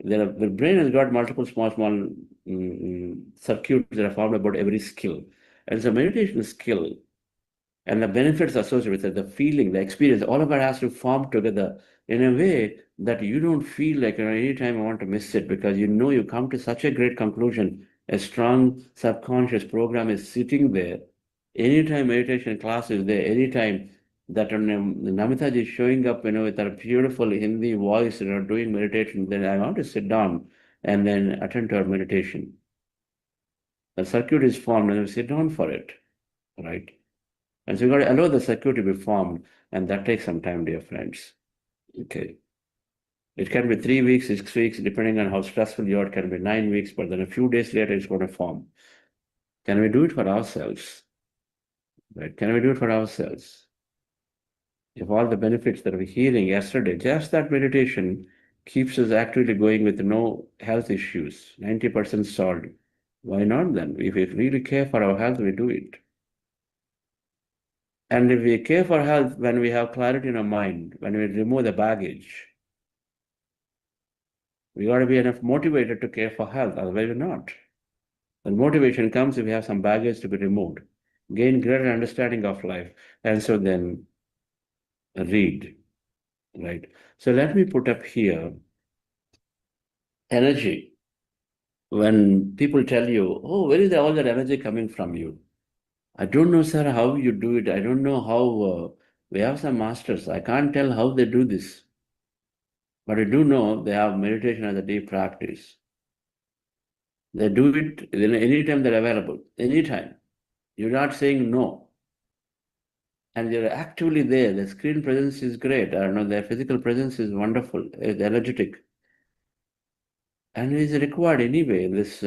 The brain has got multiple small circuits that are formed about every skill. And so meditation skill and the benefits associated with it, the feeling, the experience, all of that has to form together in a way that you don't feel like anytime I want to miss it, because you come to such a great conclusion. A strong subconscious program is sitting there. Anytime meditation class is there, anytime that Namita is showing up, with her beautiful Hindi voice, doing meditation, then I want to sit down and then attend to her meditation. The circuit is formed and we sit down for it, right? And so you got to allow the circuit to be formed, and that takes some time, dear friends. Okay. It can be 3 weeks, 6 weeks, depending on how stressful you are. It can be 9 weeks, but then a few days later, it's going to form. Can we do it for ourselves? Right? Can we do it for ourselves? If all the benefits that we're hearing yesterday, just that meditation keeps us actively going with no health issues, 90% solved. Why not then? If we really care for our health, we do it. And if we care for health, when we have clarity in our mind, when we remove the baggage, we got to be enough motivated to care for health, otherwise we're not. The motivation comes if we have some baggage to be removed, gain greater understanding of life, and so then read, right? So let me put up here energy. When people tell you, oh, where is all that energy coming from you? I don't know, sir, how you do it. I don't know how, we have some masters. I can't tell how they do this. But I do know they have meditation as a deep practice. They do it anytime they're available, anytime. You're not saying no. And they're actively there. The screen presence is great. I don't know, their physical presence is wonderful. It's energetic. And it is required anyway in this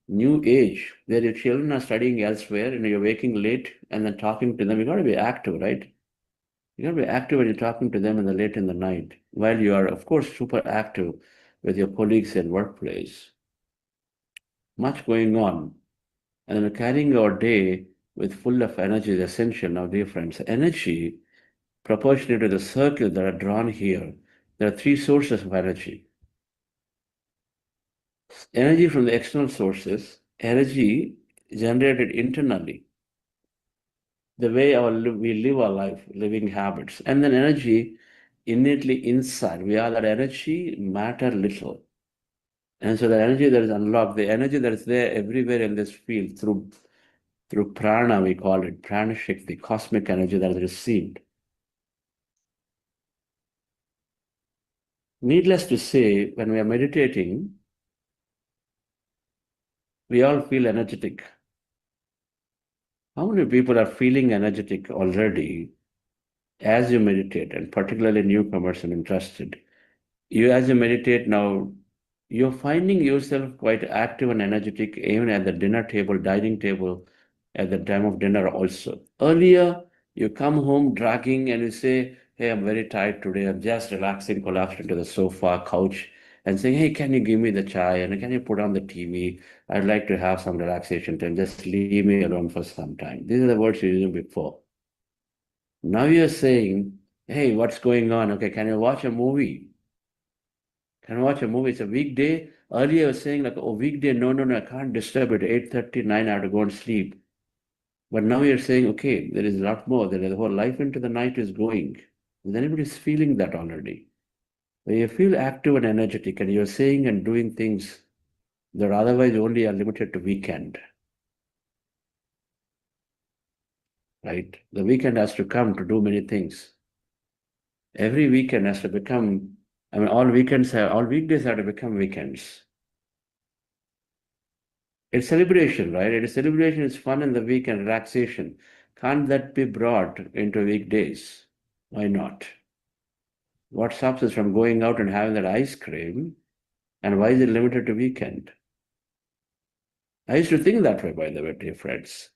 new age where your children are studying elsewhere and you're waking late and then talking to them. You got to be active, right? You got to be active when you're talking to them in the late in the night, while you are, of course, super active with your colleagues in workplace. Much going on. And then carrying our day with full of energy is essential now, dear friends. Energy, proportionate to the circle that are drawn here, there are 3 sources of energy. Energy from the external sources, energy generated internally, the way we live our life, living habits, and then energy innately inside. We are that energy matter little. And so the energy that is unlocked, the energy that is there everywhere in this field through prana, we call it prana shakti, cosmic energy that is received. Needless to say, when we are meditating, we all feel energetic. How many people are feeling energetic already? as you meditate, and particularly newcomers and interested, as you meditate now, you're finding yourself quite active and energetic even at the dinner table, dining table, at the time of dinner also. Earlier, you come home dragging and you say, hey, I'm very tired today. I'm just relaxing, collapsed into the sofa, couch, and saying, hey, can you give me the chai? And can you put on the TV? I'd like to have some relaxation time. Just leave me alone for some time. These are the words you used before. Now you're saying, hey, what's going on? Okay, can you watch a movie? Can I watch a movie? It's a weekday. Earlier I was saying like, oh, weekday, no, I can't disturb it. 8:30, 9, I have to go and sleep. But now you're saying, okay, there is a lot more. There is a whole life into the night is going. Is anybody feeling that already? When you feel active and energetic and you're saying and doing things that otherwise only are limited to weekend. Right? The weekend has to come to do many things. Every weekend has to become, all weekdays have to become weekends. It's celebration, right? It is celebration, it's fun in the week and relaxation. Can't that be brought into weekdays? Why not? What stops us from going out and having that ice cream? And why is it limited to weekend? I used to think that way, by the way, dear friends.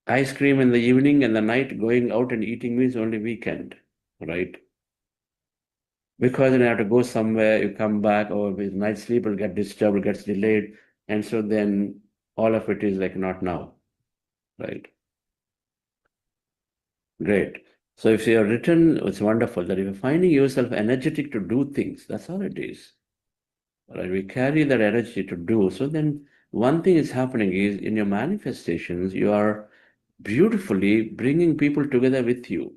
Ice cream in the evening and the night, going out and eating means only weekend, right? Because you have to go somewhere, you come back, or with night sleep will get disturbed, gets delayed, and so then all of it is like not now, right? Great. So if you have written, it's wonderful that if you're finding yourself energetic to do things, that's all it is. Right? We carry that energy to do. So then one thing is happening is in your manifestations, you are beautifully bringing people together with you.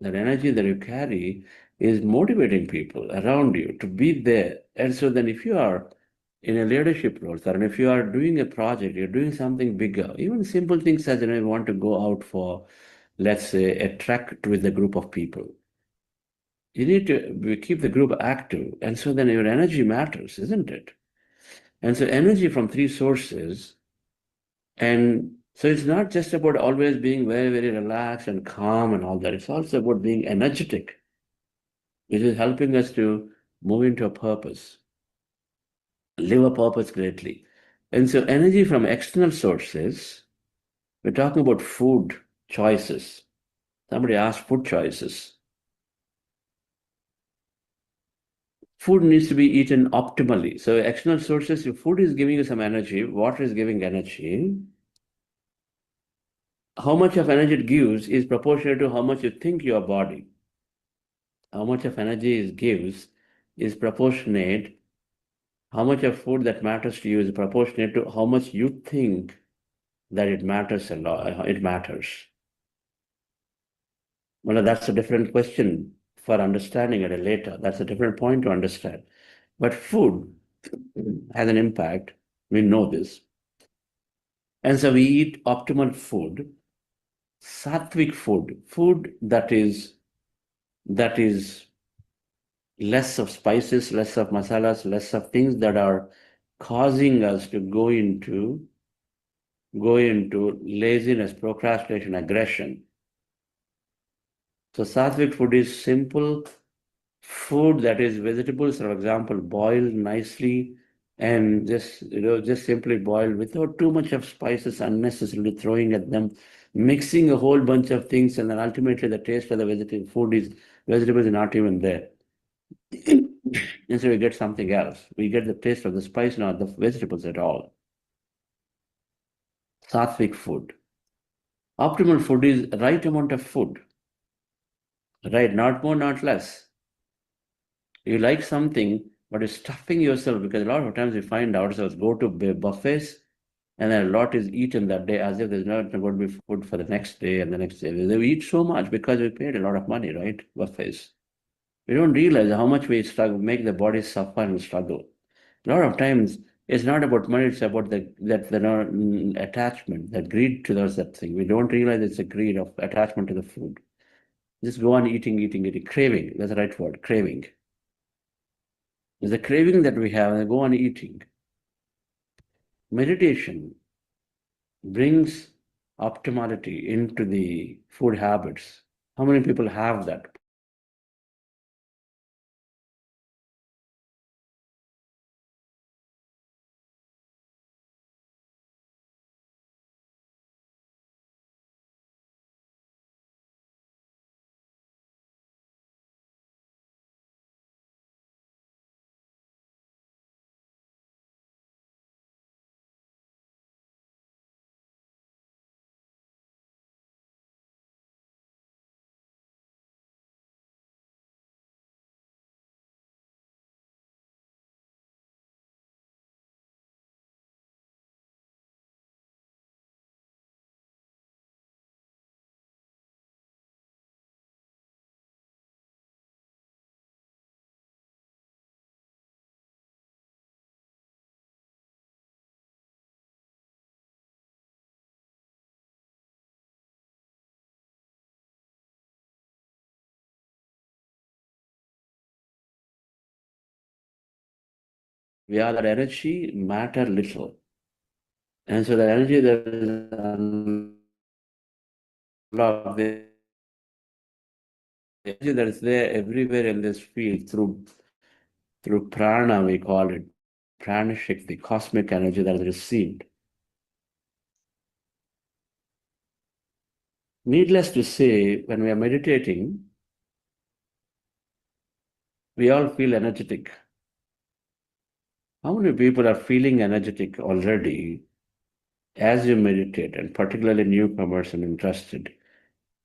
That energy that you carry is motivating people around you to be there. And so then if you are in a leadership role, and if you are doing a project, you're doing something bigger, even simple things as you want to go out for, let's say, a trek with a group of people. You need to keep the group active. And so then your energy matters, isn't it? And so energy from three sources. And so it's not just about always being very, very relaxed and calm and all that. It's also about being energetic. It is helping us to move into a purpose, live a purpose greatly. And so energy from external sources, we're talking about food choices. Somebody asked food choices. Food needs to be eaten optimally. So external sources, if food is giving you some energy, water is giving energy. How much of energy it gives is proportional to how much you think your body. How much of energy it gives is proportionate. How much of food that matters to you is proportionate to how much you think that it matters a lot. It matters. Well, that's a different question for understanding it later. That's a different point to understand. But food has an impact. We know this. And so we eat optimal food, sattvic food, food that is less of spices, less of masalas, less of things that are causing us to go into laziness, procrastination, aggression. So sattvic food is simple food that is vegetables, for example, boiled nicely and just simply boiled without too much of spices unnecessarily throwing at them, mixing a whole bunch of things, and then ultimately the taste of the vegetables is not even there. And so we get something else. We get the taste of the spice, not the vegetables at all. Sattvic food. Optimal food is the right amount of food. Right, not more, not less. You like something, but you're stuffing yourself, because a lot of times we find ourselves go to buffets and then a lot is eaten that day as if there's not going to be food for the next day and the next day. We eat so much because we paid a lot of money, right? Buffets. We don't realize how much we struggle, make the body suffer and struggle. A lot of times it's not about money, it's about that attachment, that greed towards that thing. We don't realize it's a greed of attachment to the food. Just go on eating, craving. That's the right word, craving. There's a craving that we have, and go on eating. Meditation brings optimality into the food habits. How many people have that? We are that energy, matter little. And so the energy that is unlocked, the energy that is there everywhere in this field through prana, we call it prana shakti, cosmic energy that is received. Needless to say, when we are meditating, we all feel energetic. How many people are feeling energetic already as you meditate, and particularly newcomers and interested?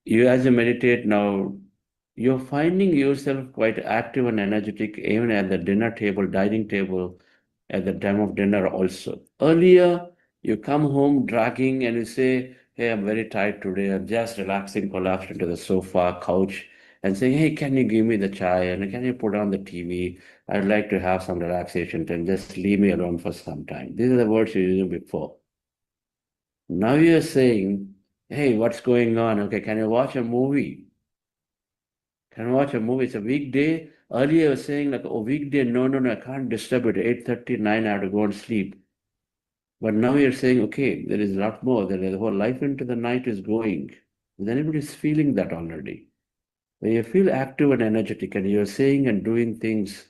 You, as you meditate now, you're finding yourself quite active and energetic even at the dinner table, dining table, at the time of dinner also. Earlier, you come home dragging and you say, hey, I'm very tired today. I'm just relaxing, collapsed into the sofa, couch, and saying, hey, can you give me the chai? And can you put on the TV? I'd like to have some relaxation time. Just leave me alone for some time. These are the words you used before. Now you're saying, hey, what's going on? Okay, can you watch a movie? Can I watch a movie? It's a weekday. Earlier I was saying like, oh, weekday, no, I can't disturb it. 8:30, 9, I have to go and sleep. But now you're saying, okay, there is a lot more. The whole life into the night is going. Is anybody feeling that already? When you feel active and energetic and you're saying and doing things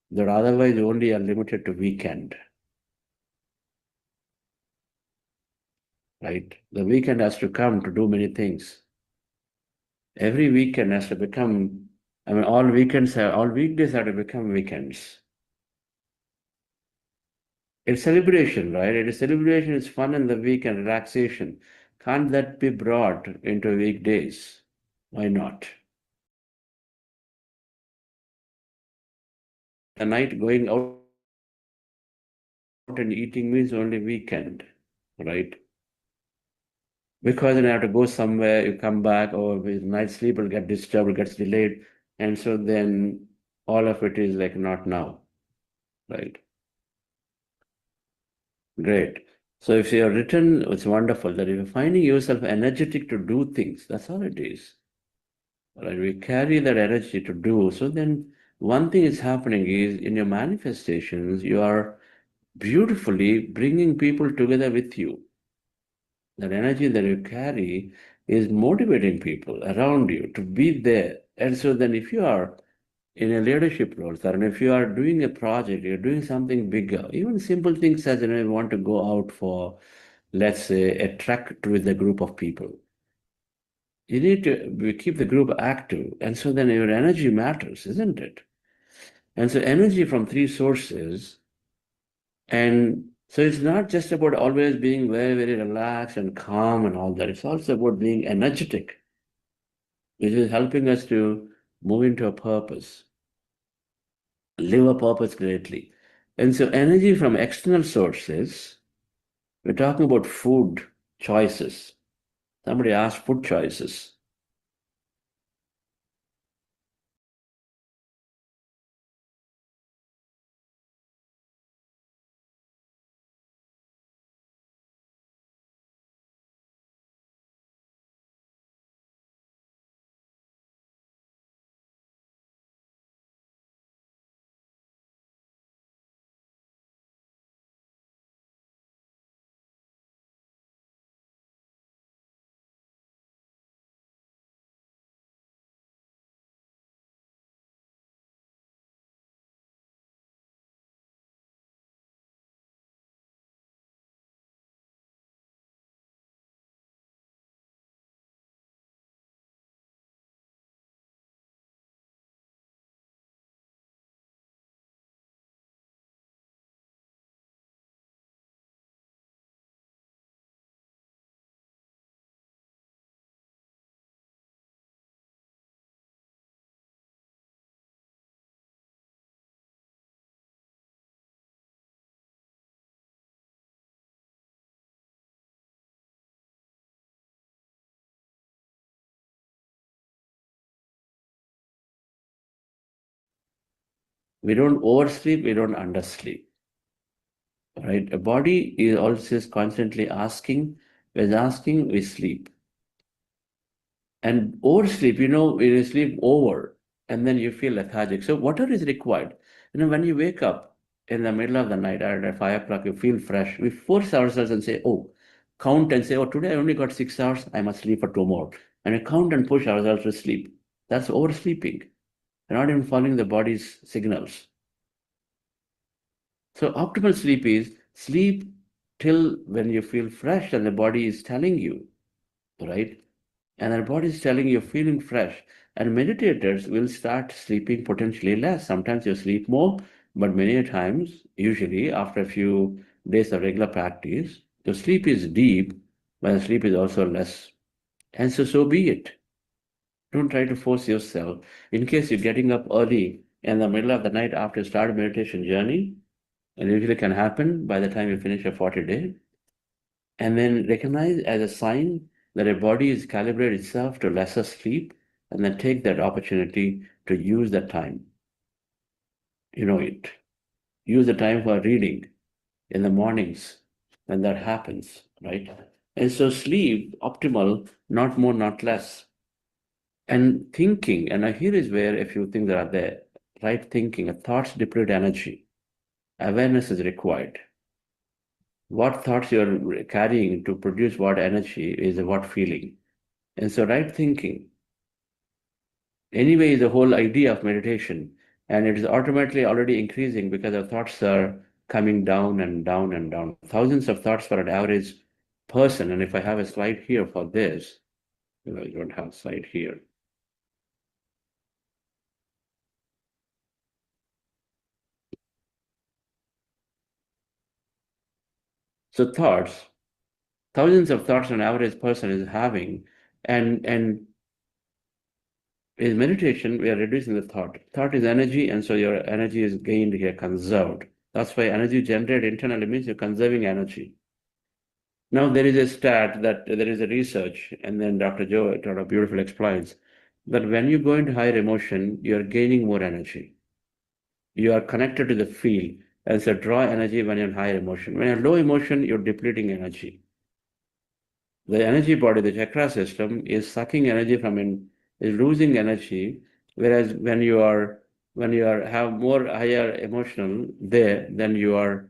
that otherwise only are limited to weekend. Right? The weekend has to come to do many things. Every weekend has to become, all weekdays have to become weekends. It's celebration, right? It is celebration, it's fun in the week and relaxation. Can't that be brought into weekdays? Why not? The night going out and eating means only weekend, right? Because you have to go somewhere, you come back, or with night sleep will get disturbed, gets delayed, and so then all of it is like not now, right? Great. So if you have written, it's wonderful that if you're finding yourself energetic to do things, that's all it is. Right? We carry that energy to do. So then one thing is happening is in your manifestations, you are beautifully bringing people together with you. That energy that you carry is motivating people around you to be there. And so then if you are in a leadership role, and if you are doing a project, you're doing something bigger, even simple things as you want to go out for, let's say, a trek with a group of people. You need to keep the group active. And so then your energy matters, isn't it? And so energy from three sources. And so it's not just about always being very, very relaxed and calm and all that. It's also about being energetic, which is helping us to move into a purpose, live a purpose greatly. And so energy from external sources, we're talking about food choices. Somebody asked food choices. We don't oversleep, we don't undersleep. Right? A body is always constantly asking, we sleep. And oversleep, when you sleep over and then you feel lethargic. So whatever is required, when you wake up in the middle of the night at 5 o'clock, you feel fresh. We force ourselves and say, count and say, today I only got 6 hours, I must sleep for 2 more. And we count and push ourselves to sleep. That's oversleeping. We're not even following the body's signals. So optimal sleep is sleep till when you feel fresh and the body is telling you, right? And our body is telling you feeling fresh. And meditators will start sleeping potentially less. Sometimes you sleep more, but many times, usually after a few days of regular practice, the sleep is deep, but the sleep is also less. And so be it. Don't try to force yourself. In case you're getting up early in the middle of the night after you start a meditation journey, and usually can happen by the time you finish your 40 day, and then recognize as a sign that your body is calibrated itself to lesser sleep, and then take that opportunity to use that time. Use the time for reading in the mornings when that happens, right? And so sleep optimal, not more, not less. And thinking, and here is where a few things are there. Right thinking, a thoughts deplete energy. Awareness is required. What thoughts you're carrying to produce what energy is what feeling. And so right thinking, anyway, is the whole idea of meditation. And it is automatically already increasing because our thoughts are coming down and down and down. Thousands of thoughts for an average person. And if I have a slide here for this, I don't have a slide here. So thoughts, thousands of thoughts an average person is having, and in meditation, we are reducing the thought. Thought is energy, and so your energy is gained here, conserved. That's why energy generated internally means you're conserving energy. Now, there is a stat that there is a research, and then Dr. Joe beautifully explains that when you go into higher emotion, you're gaining more energy. You are connected to the field, and so draw energy when you're in higher emotion. When you're low emotion, you're depleting energy. The energy body, the chakra system, is sucking energy is losing energy, whereas when you have more higher emotional there, then you are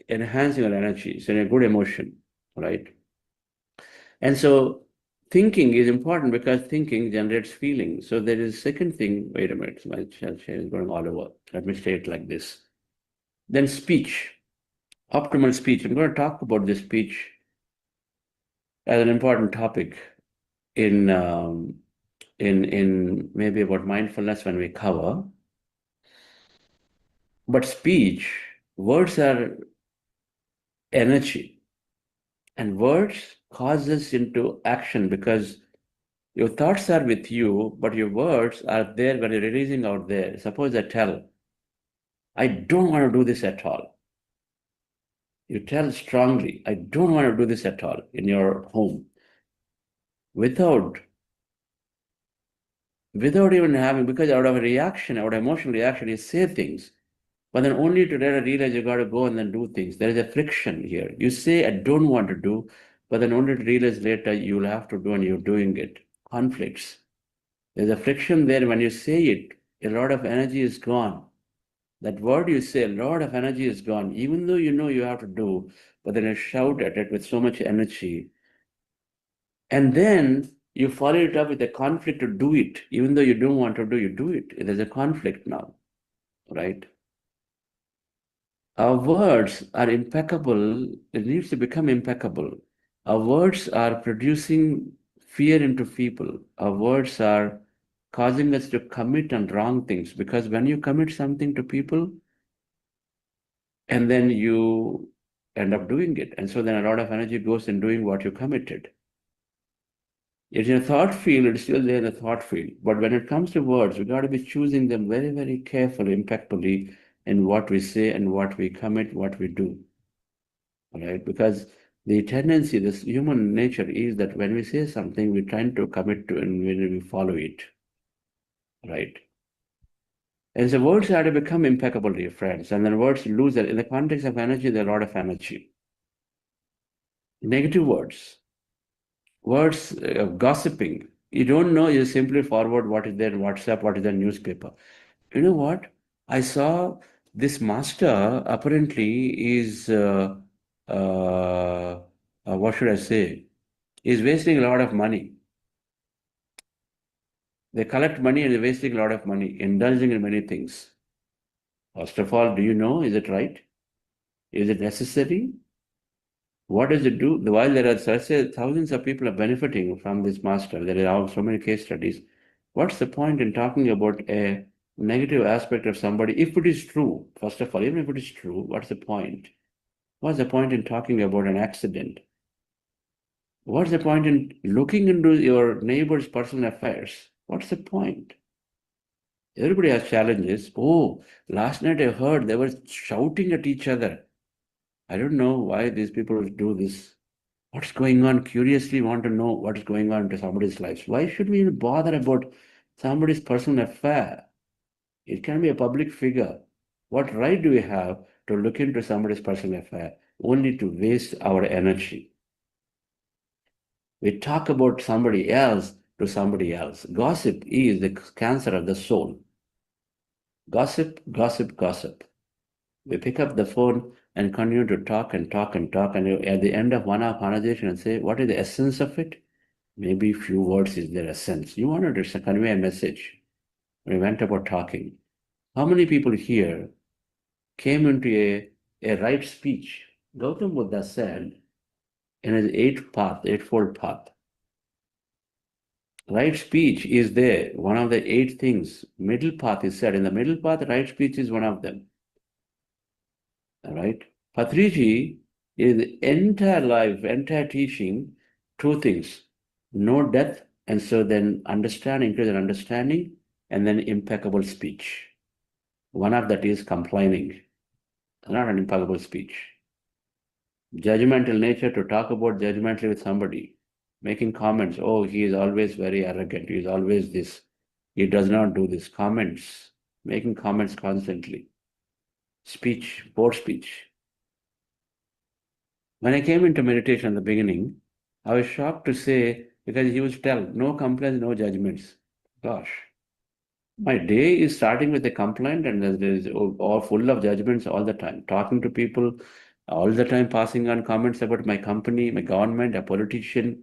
enhancing your energy. So in a good emotion, right? And so thinking is important because thinking generates feeling. So there is a second thing. Wait a minute, my share is going all over. Let me say it like this. Then speech, optimal speech. I'm going to talk about this speech as an important topic in maybe about mindfulness when we cover. But speech, words are energy, and words cause us into action because your thoughts are with you, but your words are there when you're releasing out there. Suppose I tell, I don't want to do this at all. You tell strongly, I don't want to do this at all in your home. Without even having, because out of a reaction, out of emotional reaction, you say things, but then only to later realize you got to go and then do things. There is a friction here. You say, I don't want to do, but then only to realize later you'll have to do and you're doing it. Conflicts. There's a friction there. When you say it, a lot of energy is gone. That word you say, a lot of energy is gone, even though you know you have to do, but then you shout at it with so much energy. And then you follow it up with a conflict to do it. Even though you don't want to do, you do it. There's a conflict now, right? Our words are impeccable. It needs to become impeccable. Our words are producing fear into people. Our words are causing us to commit on wrong things, because when you commit something to people, and then you end up doing it. And so then a lot of energy goes in doing what you committed. It's in a thought field, it's still there in the thought field. But when it comes to words, we got to be choosing them very, very carefully, impeccably in what we say and what we commit, what we do. All right? Because the tendency, this human nature is that when we say something, we're trying to commit to and when we follow it. Right? And so words have to become impeccable, dear friends. And then words lose it. In the context of energy, there are a lot of energy. Negative words gossiping. You don't know, you simply forward what is there in WhatsApp, what is there in newspaper. You know what? I saw this master apparently is, what should I say, is wasting a lot of money. They collect money and they're wasting a lot of money, indulging in many things. First of all, do you know, is it right? Is it necessary? What does it do? While there are thousands of people are benefiting from this master, there are so many case studies. What's the point in talking about a negative aspect of somebody? If it is true, first of all, even if it is true, what's the point? What's the point in talking about an accident? What's the point in looking into your neighbor's personal affairs? What's the point? Everybody has challenges. Oh, last night I heard they were shouting at each other. I don't know why these people do this. What's going on? Curiously want to know what's going on into somebody's life. Why should we even bother about somebody's personal affair? It can be a public figure. What right do we have to look into somebody's personal affair only to waste our energy? We talk about somebody else to somebody else. Gossip is the cancer of the soul. Gossip, gossip, gossip. We pick up the phone and continue to talk and talk and talk, and at the end of one hour conversation and say, what is the essence of it? Maybe few words is their essence. You wanted to convey a message. We went about talking. How many people here came into a right speech? Gautam Buddha said in his eightfold path, right speech is there, one of the 8 things. Middle path is said. In the middle path, right speech is one of them. All right. Patriji is entire life, entire teaching, 2 things. No death, and so then understanding, increase in understanding, and then impeccable speech. One of that is complaining, not an impeccable speech. Judgmental nature, to talk about judgmentally with somebody, making comments, oh, he is always very arrogant, he is always this, he does not do this. Comments, making comments constantly. Speech, poor speech. When I came into meditation in the beginning, I was shocked to say, because he would tell, no complaints, no judgments. Gosh, my day is starting with a complaint, and there is all full of judgments all the time. Talking to people all the time, passing on comments about my company, my government, a politician.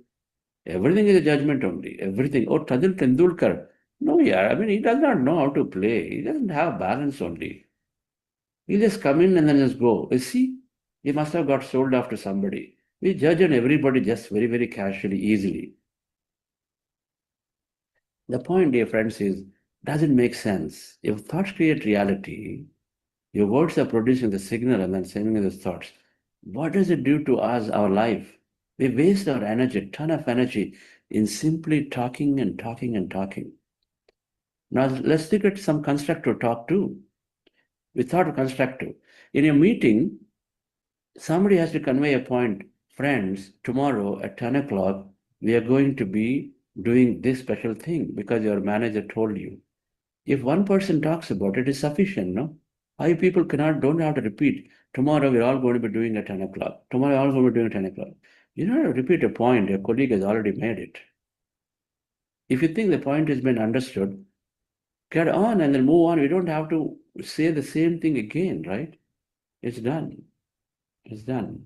Everything is a judgment only. Everything. Oh, Sachin Tendulkar. No, yeah. I mean, he does not know how to play. He doesn't have balance only. He just come in and then just go. You see, he must have got sold off to somebody. We judge on everybody just very, very casually, easily. The point, dear friends, is, does it make sense? If thoughts create reality, your words are producing the signal and then sending those thoughts. What does it do to us, our life? We waste our energy, a ton of energy, in simply talking and talking and talking. Now, let's look at some constructive talk too. We thought of constructive. In a meeting, somebody has to convey a point. Friends, tomorrow at 10 o'clock, we are going to be doing this special thing because your manager told you. If one person talks about it, is sufficient, no? How people don't have to repeat, tomorrow we're all going to be doing at 10 o'clock. Tomorrow we're all going to be doing at 10 o'clock. You don't have to repeat a point, your colleague has already made it. If you think the point has been understood, get on and then move on. We don't have to say the same thing again, right? It's done. It's done.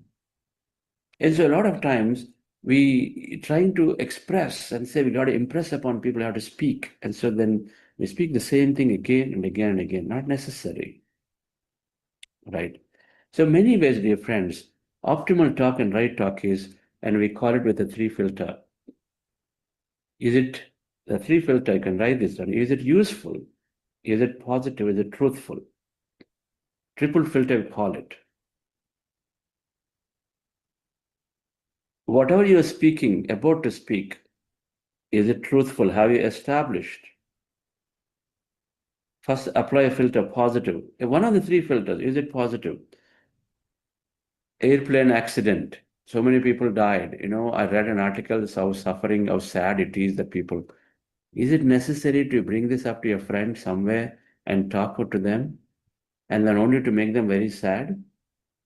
And so a lot of times we trying to express and say we got to impress upon people how to speak. And so then we speak the same thing again and again and again. Not necessary. Right? So many ways, dear friends, optimal talk and right talk is, and we call it with a 3 filter. Is it the 3 filter? I can write this down. Is it useful? Is it positive? Is it truthful? Triple filter, we call it. Whatever you are speaking, about to speak, is it truthful? Have you established? First, apply a filter, positive. One of the 3 filters, is it positive? Airplane accident. So many people died. I read an article, how sad it is that people. Is it necessary to bring this up to your friend somewhere and talk to them, and then only to make them very sad?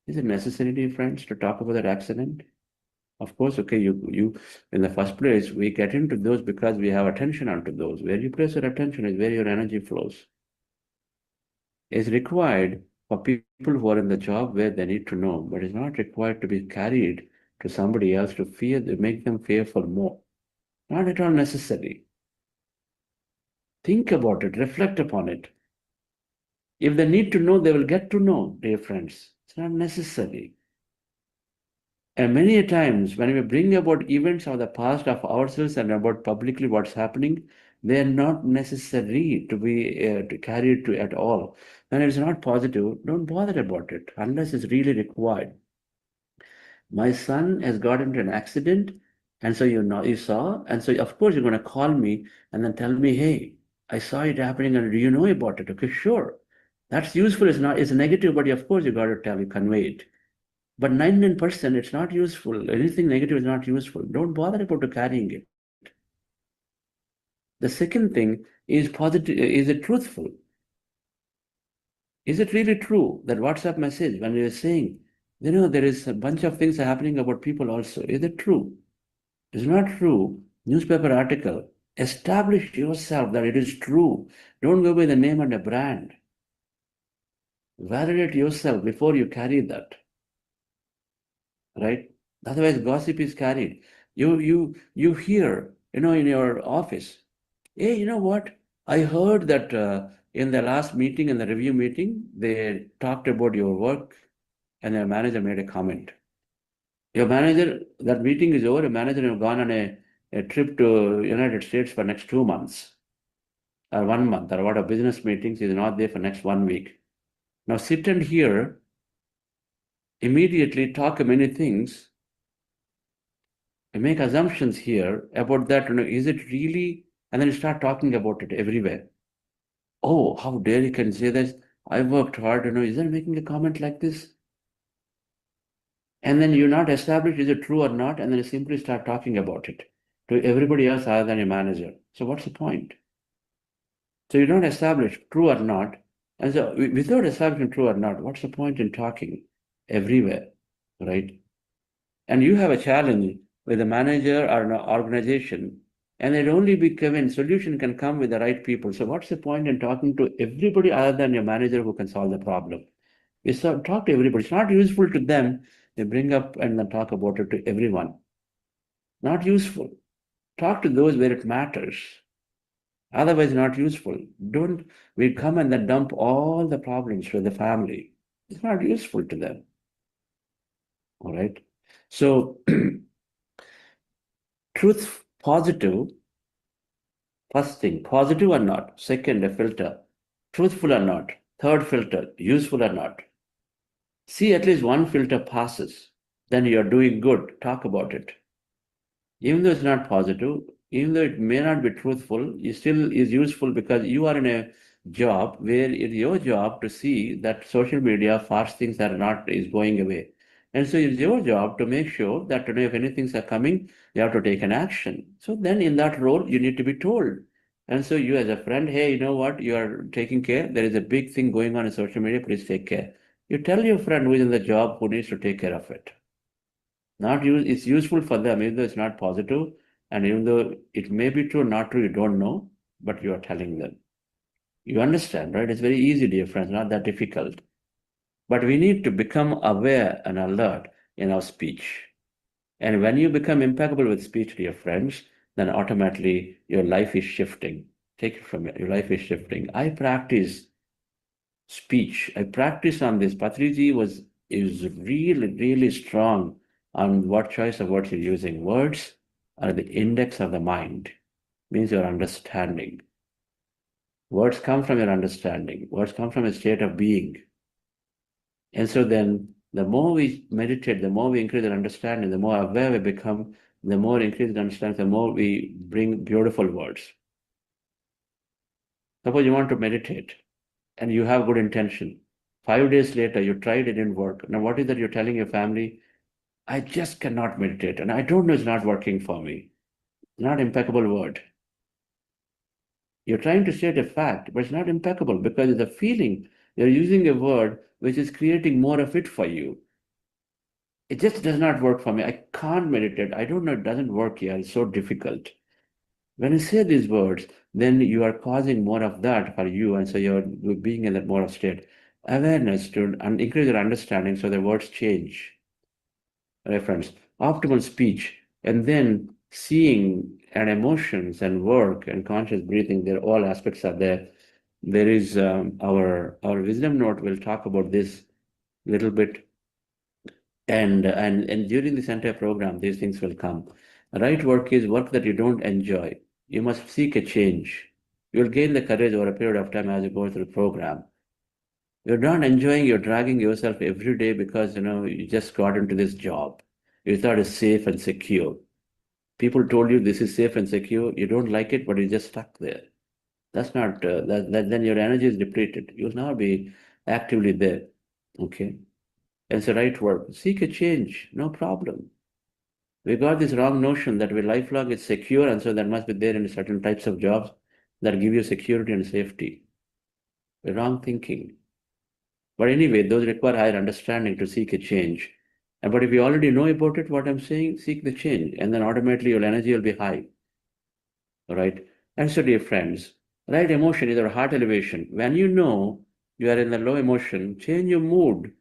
Is it necessary, dear friends, to talk about that accident? Of course, okay, you in the first place, we get into those because we have attention onto those. Where you place your attention is where your energy flows. It's required for people who are in the job where they need to know, but it's not required to be carried to somebody else to make them fearful more. Not at all necessary. Think about it, reflect upon it. If they need to know, they will get to know, dear friends. It's not necessary. And many times when we bring about events of the past of ourselves and about publicly what's happening, they are not necessary to be to carry to at all. When it's not positive, don't bother about it unless it's really required. My son has got into an accident, and so you saw, and so of course you're going to call me and then tell me, hey, I saw it happening, and do you know about it? Okay, sure. That's useful. It's negative, but of course you got to convey it. But 99%, it's not useful. Anything negative is not useful. Don't bother about carrying it. The second thing is positive. Is it truthful? Is it really true that WhatsApp message, when you're saying, there is a bunch of things happening about people also, is it true? It's not true. Newspaper article. Establish yourself that it is true. Don't go by the name and a brand. Validate yourself before you carry that. Right? Otherwise, gossip is carried. You hear, in your office, hey, you know what? I heard that in the last meeting, in the review meeting, they talked about your work and their manager made a comment. Your manager, that meeting is over, your manager has gone on a trip to United States for next 2 months or 1 month or what, a business meetings, is not there for next 1 week. Now sit and hear, immediately talk many things, and make assumptions here about that, is it really, and then you start talking about it everywhere. Oh, how dare you can say this? I worked hard, is that making a comment like this? And then you're not established, is it true or not? And then you simply start talking about it to everybody else other than your manager. So what's the point? So you don't establish true or not. And so without establishing true or not, what's the point in talking everywhere, right? And you have a challenge with a manager or an organization, and it only solution can come with the right people. So what's the point in talking to everybody other than your manager who can solve the problem? You talk to everybody. It's not useful to them. They bring up and then talk about it to everyone. Not useful. Talk to those where it matters. Otherwise, not useful. We come and then dump all the problems to the family. It's not useful to them. All right. So, truth, positive. First thing, positive or not. Second, a filter. Truthful or not. Third filter, useful or not. See at least one filter passes. Then you're doing good. Talk about it. Even though it's not positive, even though it may not be truthful, it still is useful because you are in a job where it's your job to see that social media fast things is going away. And so it's your job to make sure that if anything are coming, you have to take an action. So then in that role, you need to be told. And so you as a friend, hey, you know what, you are taking care. There is a big thing going on in social media, please take care. You tell your friend who is in the job who needs to take care of it. It's useful for them, even though it's not positive, and even though it may be true or not true, you don't know, but you are telling them. You understand, right? It's very easy, dear friends, not that difficult. But we need to become aware and alert in our speech. And when you become impeccable with speech, dear friends, then automatically your life is shifting. Take it from me, your life is shifting. I practice speech. I practice on this. Patriji is really, really strong on what choice of words you're using. Words are the index of the mind, means your understanding. Words come from your understanding. Words come from a state of being. And so then the more we meditate, the more we increase our understanding, the more aware we become, the more increased understanding, the more we bring beautiful words. Suppose you want to meditate and you have good intention. 5 days later, you tried, it didn't work. Now, what is that you're telling your family? I just cannot meditate, and I don't know, it's not working for me. Not impeccable word. You're trying to state a fact, but it's not impeccable because it's a feeling. You're using a word which is creating more of it for you. It just does not work for me. I can't meditate. I don't know. It doesn't work here. It's so difficult. When you say these words, then you are causing more of that for you. And so you're being in that more of state. Awareness to increase your understanding so the words change. Reference, optimal speech, and then seeing and emotions and work and conscious breathing, they're all aspects are there. There is our wisdom note will talk about this little bit. And during this entire program, these things will come. Right work is work that you don't enjoy. You must seek a change. You'll gain the courage over a period of time as you go through the program. You're not enjoying, you're dragging yourself every day because you just got into this job. You thought it's safe and secure. People told you this is safe and secure. You don't like it, but you're just stuck there. That's not then your energy is depleted. You'll not be actively there. Okay. And it's the right work. Seek a change, no problem. We got this wrong notion that we're lifelong is secure, and so that must be there in certain types of jobs that give you security and safety. The wrong thinking. But anyway, those require higher understanding to seek a change. But if you already know about it, what I'm saying, seek the change, and then automatically your energy will be high. All right. And so, dear friends, right emotion is our heart elevation. When you know you are in the low emotion, change your mood.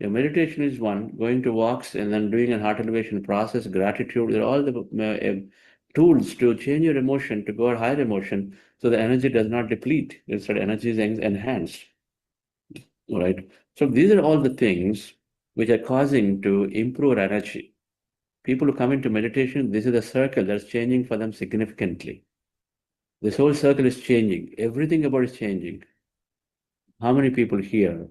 Your meditation is one, going to walks and then doing a heart elevation process, gratitude, they're all the tools to change your emotion, to go a higher emotion, so the energy does not deplete. Instead, energy is enhanced. All right. So these are all the things which are causing to improve energy. People who come into meditation, this is a circle that's changing for them significantly. This whole circle is changing. Everything about it is changing. How many people here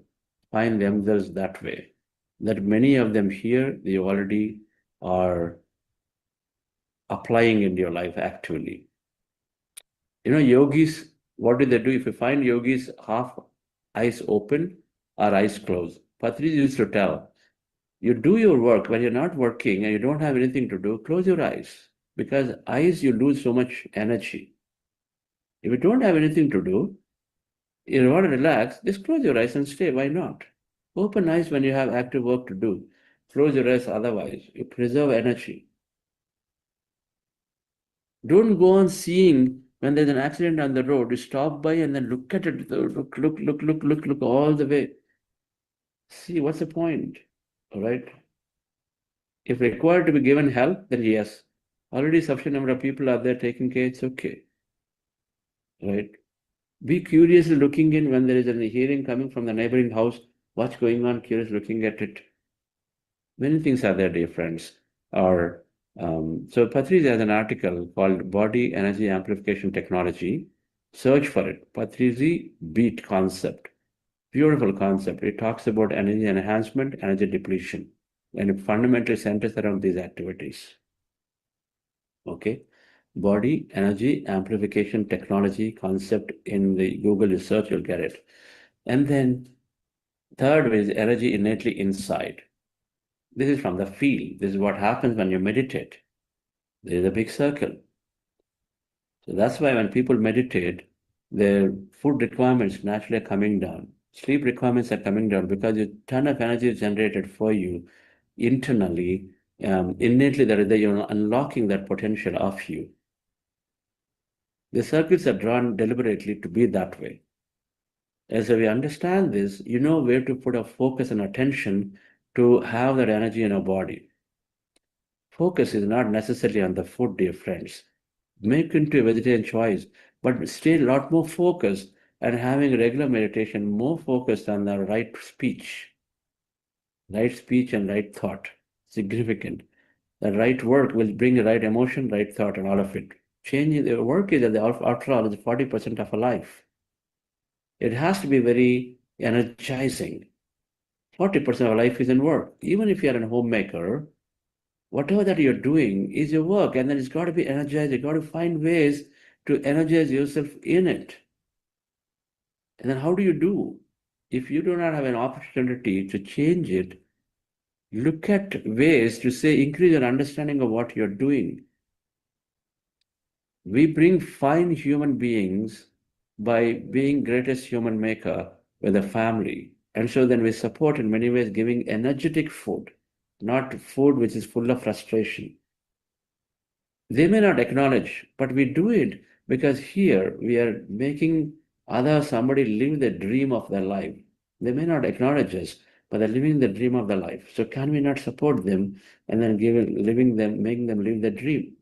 find themselves that way? That many of them here, they already are applying in your life actively. Yogis, what do they do? If you find yogis half eyes open or eyes closed, Patris used to tell, you do your work when you're not working and you don't have anything to do, close your eyes. Because eyes, you lose so much energy. If you don't have anything to do, you want to relax, just close your eyes and stay. Why not? Open eyes when you have active work to do. Close your eyes otherwise. You preserve energy. Don't go on seeing when there's an accident on the road. You stop by and then look at it. Look all the way. See, what's the point? All right. If required to be given help, then yes. Already sufficient number of people are there taking care, it's okay. Right? Be curiously looking in when there is a hearing coming from the neighboring house. What's going on? Curious looking at it. Many things are there, dear friends. So Patris has an article called Body Energy Amplification Technology. Search for it. Patrisi Beat Concept. Beautiful concept. It talks about energy enhancement, energy depletion, and it fundamentally centers around these activities. Okay. Body Energy Amplification Technology concept in the Google research, you'll get it. And then third is energy innately inside. This is from the field. This is what happens when you meditate. There is a big circle. So that's why when people meditate, their food requirements naturally are coming down. Sleep requirements are coming down because a ton of energy is generated for you internally, innately that you're unlocking that potential of you. The circuits are drawn deliberately to be that way. As we understand this, you know where to put our focus and attention to have that energy in our body. Focus is not necessarily on the food, dear friends. Make into a vegetarian choice, but stay a lot more focused and having regular meditation, more focused on the right speech and right thought. Significant. The right work will bring the right emotion, right thought, and all of it. Changing the work is, after all, is 40% of a life. It has to be very energizing. 40% of life is in work. Even if you're a homemaker, whatever that you're doing is your work, and then it's got to be energized. You've got to find ways to energize yourself in it. And then how do you do? If you do not have an opportunity to change it, look at ways to say increase your understanding of what you're doing. We bring fine human beings by being greatest human maker with a family. And so then we support in many ways giving energetic food, not food which is full of frustration. They may not acknowledge, but we do it because here we are making somebody live the dream of their life. They may not acknowledge us, but they're living the dream of their life. So can we not support them and then making them live the dream?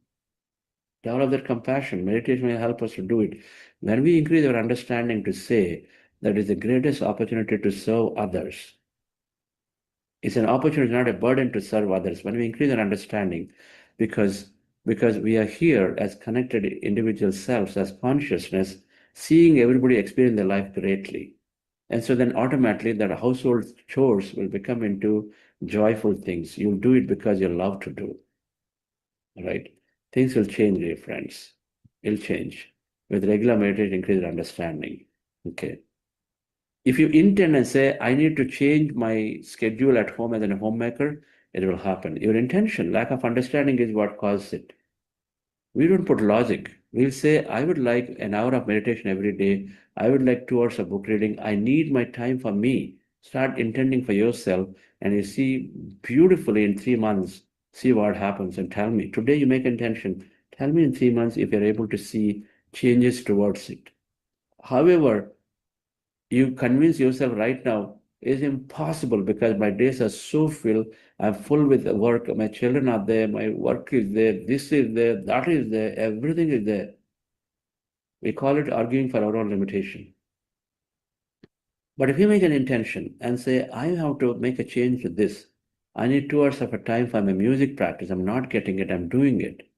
Develop that compassion. Meditation will help us to do it. When we increase our understanding to say that is the greatest opportunity to serve others, it's an opportunity, not a burden to serve others. When we increase our understanding, because we are here as connected individual selves, as consciousness, seeing everybody experience their life greatly. And so then automatically that household chores will become into joyful things. You'll do it because you love to do. Right? Things will change, dear friends. It'll change. With regular meditation, increase understanding. Okay. If you intend and say, I need to change my schedule at home as a homemaker, it will happen. Your intention, lack of understanding is what causes it. We don't put logic. We'll say, I would like an hour of meditation every day. I would like 2 hours of book reading. I need my time for me. Start intending for yourself, and you see beautifully in 3 months, see what happens and tell me. Today you make intention. Tell me in 3 months if you're able to see changes towards it. However, you convince yourself right now is impossible because my days are so filled. I'm full with work. My children are there. My work is there. This is there. That is there. Everything is there. We call it arguing for our own limitation. But if you make an intention and say, I have to make a change to this, I need 2 hours of a time for my music practice. I'm not getting it. I'm doing it.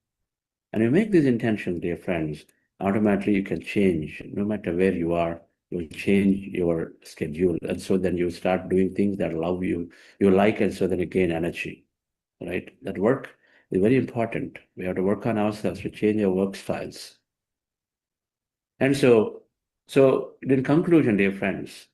And you make this intention, dear friends, automatically you can change no matter where you are. You change your schedule. And so then you start doing things that love you like, and so then you gain energy, right? That work is very important. We have to work on ourselves to change our work styles. And so in conclusion, dear friends,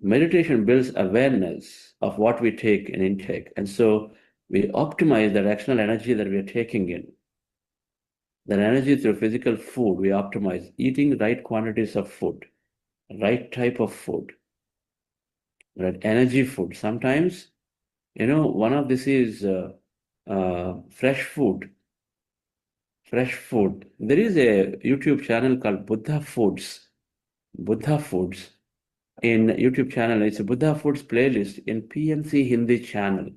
meditation builds awareness of what we take in intake. And so we optimize the directional energy that we are taking in. That energy through physical food, we optimize eating right quantities of food, right type of food, right energy food. Sometimes, one of this is fresh food. Fresh food. There is a YouTube channel called Buddha Foods. Buddha Foods. In YouTube channel, it's a Buddha Foods playlist in PMC Hindi channel.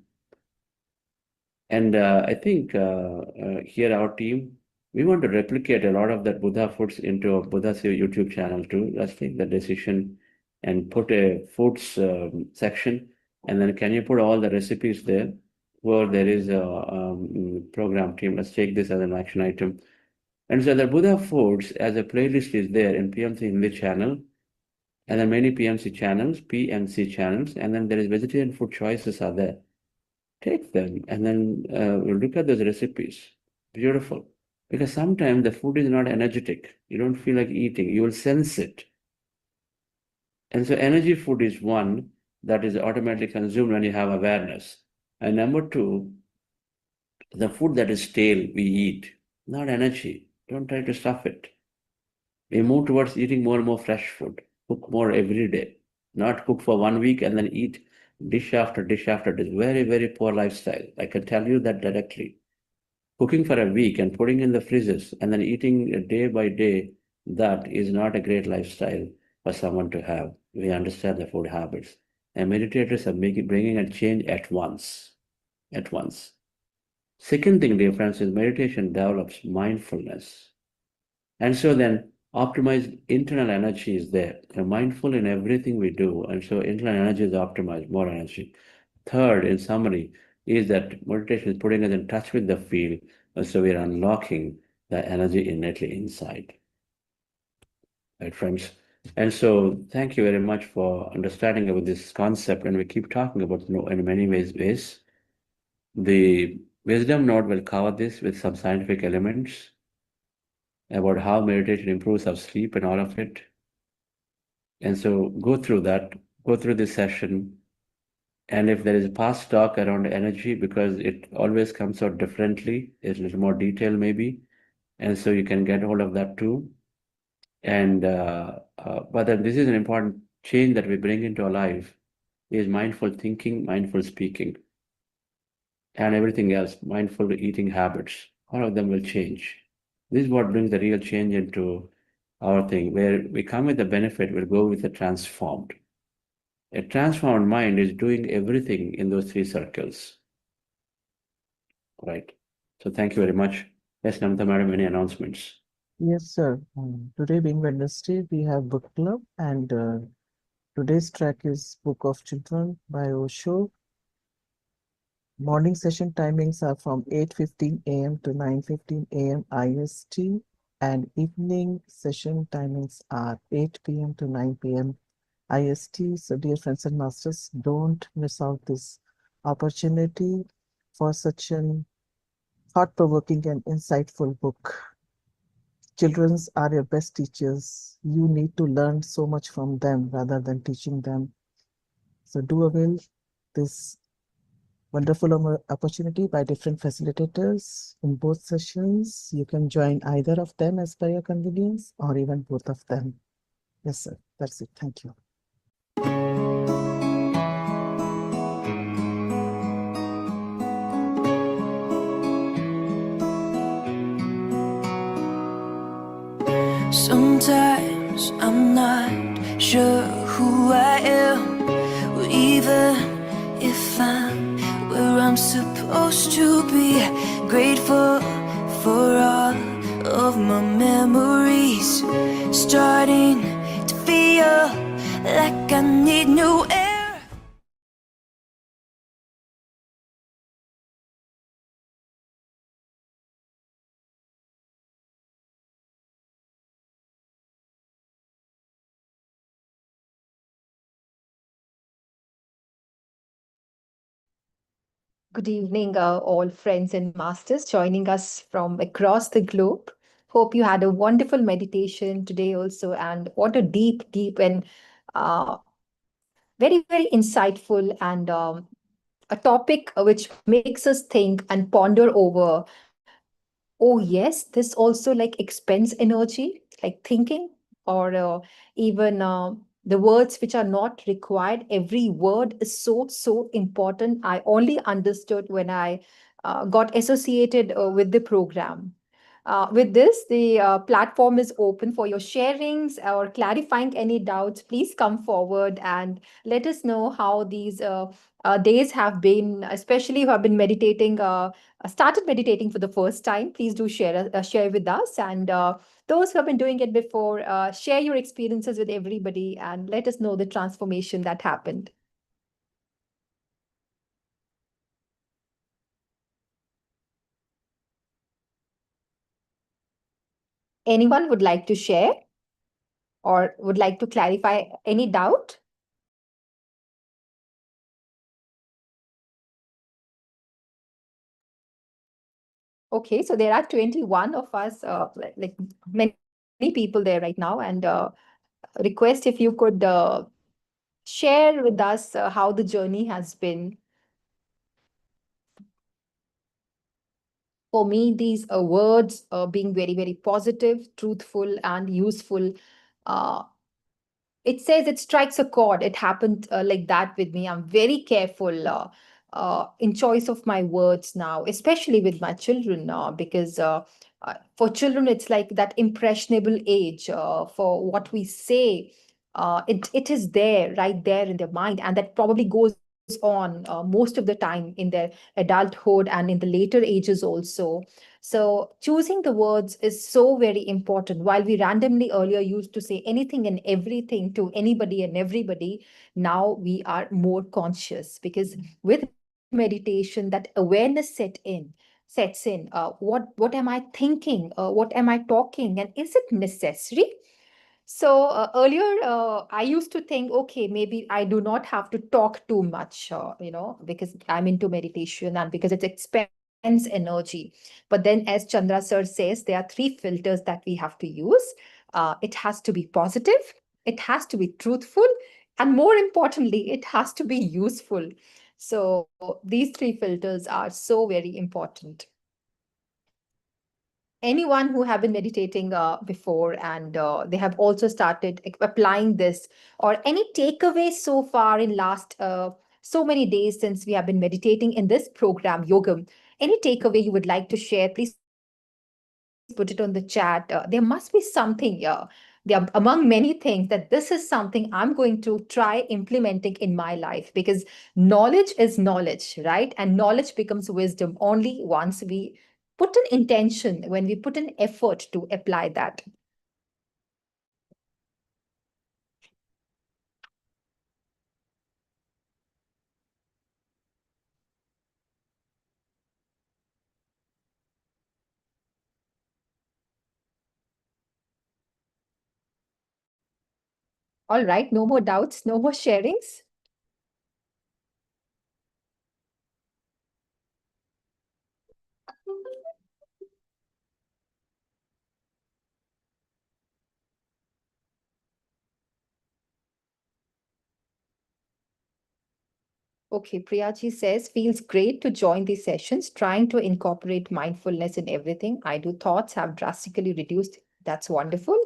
And I think here our team, we want to replicate a lot of that Buddha Foods into a Buddha YouTube channel too. Let's take the decision and put a foods section. And then can you put all the recipes there? Where there is a program team, let's take this as an action item. And so the Buddha Foods as a playlist is there in PMC Hindi channel. And then many PMC channels, and then there is vegetarian food choices are there. Take them and then we'll look at those recipes. Beautiful. Because sometimes the food is not energetic. You don't feel like eating. You will sense it. And so energy food is one that is automatically consumed when you have awareness. And number two, the food that is stale, we eat. Not energy. Don't try to stuff it. We move towards eating more and more fresh food. Cook more every day. Not cook for 1 week and then eat dish after dish after dish. Very, very poor lifestyle. I can tell you that directly. Cooking for a week and putting in the freezers and then eating day by day, that is not a great lifestyle for someone to have. We understand the food habits. And meditators are bringing a change at once. At once. Second thing, dear friends, is meditation develops mindfulness. And so then optimized internal energy is there. You're mindful in everything we do. And so internal energy is optimized, more energy. Third, in summary, is that meditation is putting us in touch with the field. And so we're unlocking the energy innately inside. Right, friends? And so thank you very much for understanding about this concept. And we keep talking about in many ways. The wisdom note will cover this with some scientific elements about how meditation improves our sleep and all of it. And so go through that, go through this session. And if there is a past talk around energy, because it always comes out differently, it's a little more detail maybe, And so you can get hold of that too. And but then this is an important change that we bring into our life is mindful thinking, mindful speaking, and everything else, mindful eating habits. All of them will change. This is what brings the real change into our thing, where we come with the benefit, we'll go with the transformed. A transformed mind is doing everything in those three circles. Right. So thank you very much. Yes, Namita Madam, any announcements?
Yes, sir. Today being Wednesday, we have book club, and today's track is Book of Children by Osho. Morning session timings are from 8:15 a.m. to 9:15 a.m. IST, and evening session timings are 8 p.m. to 9 p.m. IST. So, dear friends and masters, don't miss out this opportunity for such an thought-provoking and insightful book. Children are your best teachers. You need to learn so much from them rather than teaching them. So do avail this wonderful opportunity by different facilitators in both sessions. You can join either of them as per your convenience or even both of them. Yes, sir. That's it. Thank you.
Sometimes I'm not sure who I am, or even if I'm where I'm supposed to be. Grateful for all of my memories, starting to feel like I need new air.
Good evening, all friends and masters joining us from across the globe. Hope you had a wonderful meditation today also, and what a deep and uh, very insightful and a topic which makes us think and ponder over. Oh yes, this also like expends energy, like thinking, or even the words which are not required. Every word is so important. I only understood when I got associated with the program. With this, the platform is open for your sharings or clarifying any doubts. Please come forward and let us know how these days have been, especially who have been meditating, started meditating for the first time. Please do share with us. And those who have been doing it before, share your experiences with everybody and let us know the transformation that happened. Anyone would like to share or would like to clarify any doubt? Okay, so there are 21 of us, like many people there right now, and request if you could share with us how the journey has been. For me, these words being very positive, truthful, and useful. Uh, it says it strikes a chord. It happened like that with me. I'm very careful in choice of my words now, especially with my children, because for children it's like that impressionable age. For what we say, it is there, right there in their mind, and that probably goes on most of the time in their adulthood and in the later ages also. So choosing the words is so very important. While we randomly earlier used to say anything and everything to anybody and everybody, now we are more conscious, because with meditation, that awareness sets in. What am I thinking? What am I talking? And is it necessary? So earlier, I used to think, okay, maybe I do not have to talk too much, because I'm into meditation and because it expends energy. But then, as Chandra sir says, there are three filters that we have to use. It has to be positive, it has to be truthful, and more importantly, it has to be useful. So these three filters are so very important. anyone who have been meditating before and they have also started applying this, or any takeaways so far in last so many days since we have been meditating in this program Yogam, any takeaway you would like to share, please put it on the chat. There must be something among many things that this is something I'm going to try implementing in my life, because knowledge is knowledge, right? And knowledge becomes wisdom only once we put an intention, when we put an effort to apply that. All right, no more doubts, no more sharings. Okay, Priyaji says, feels great to join these sessions, trying to incorporate mindfulness in everything I do. Thoughts have drastically reduced. That's wonderful.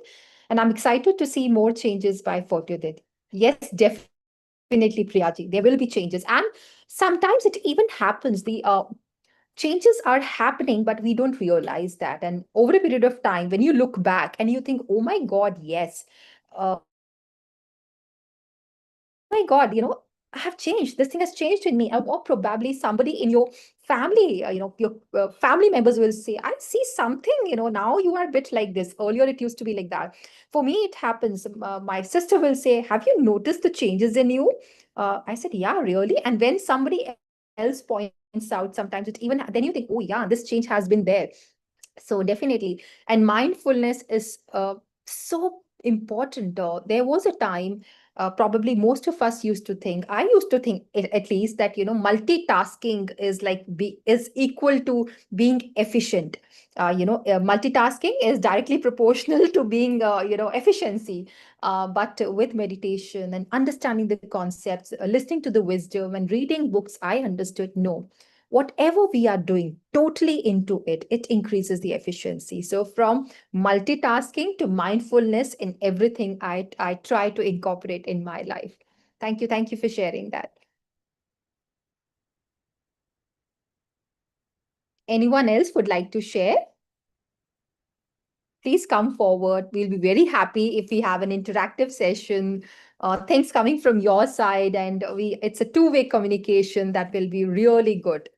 And I'm excited to see more changes by 40th. Yes, definitely, Priyaji. There will be changes. And sometimes it even happens. The changes are happening, but we don't realize that. And over a period of time, when you look back and you think, oh my God, yes. Oh my God, I have changed. This thing has changed in me. Or probably somebody in your family, your family members will say, I see something, now you are a bit like this. Earlier, it used to be like that. For me, it happens. My sister will say, have you noticed the changes in you? I said, yeah, really? And when somebody else points out, sometimes it even, then you think, oh yeah, this change has been there. So definitely. And mindfulness is so important. There was a time, probably most of us used to think, I used to think at least, that multitasking is like is equal to being efficient. Multitasking is directly proportional to being efficiency. But with meditation and understanding the concepts, listening to the wisdom and reading books, I understood, no, whatever we are doing, totally into it, it increases the efficiency. So from multitasking to mindfulness in everything, I try to incorporate in my life. Thank you for sharing that. Anyone else would like to share? Please come forward. We'll be very happy if we have an interactive session, things coming from your side, and it's a two-way communication that will be really good.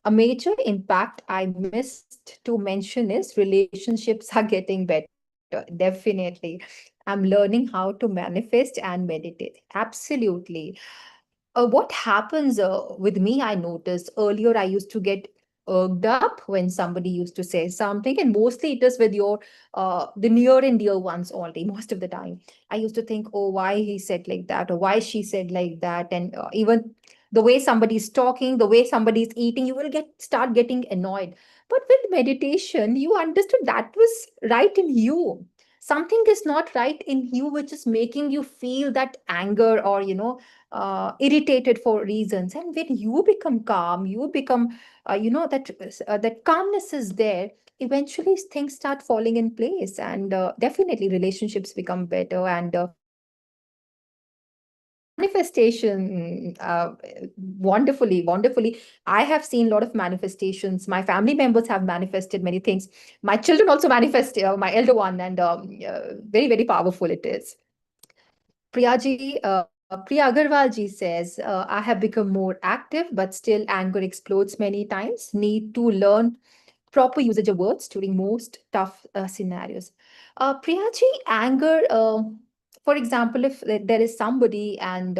A major impact I missed to mention is relationships are getting better. Definitely. I'm learning how to manifest and meditate. Absolutely. What happens with me, I noticed earlier, I used to get irked up when somebody used to say something, and mostly it is with the near and dear ones only, most of the time. I used to think, oh, why he said like that, or why she said like that. And even the way somebody's talking, the way somebody's eating, you will start getting annoyed. But with meditation, you understood that was right in you. Something is not right in you, which is making you feel that anger, or irritated for reasons. And when you become calm, you become that calmness is there, eventually things start falling in place. And definitely relationships become better. And manifestation, wonderfully, I have seen a lot of manifestations. My family members have manifested many things. My children also manifest, my elder one, and very powerful it is. Priya Agarwal ji says, I have become more active, but still anger explodes many times. Need to learn proper usage of words during most tough scenarios. Priya ji, anger, for example, if there is somebody and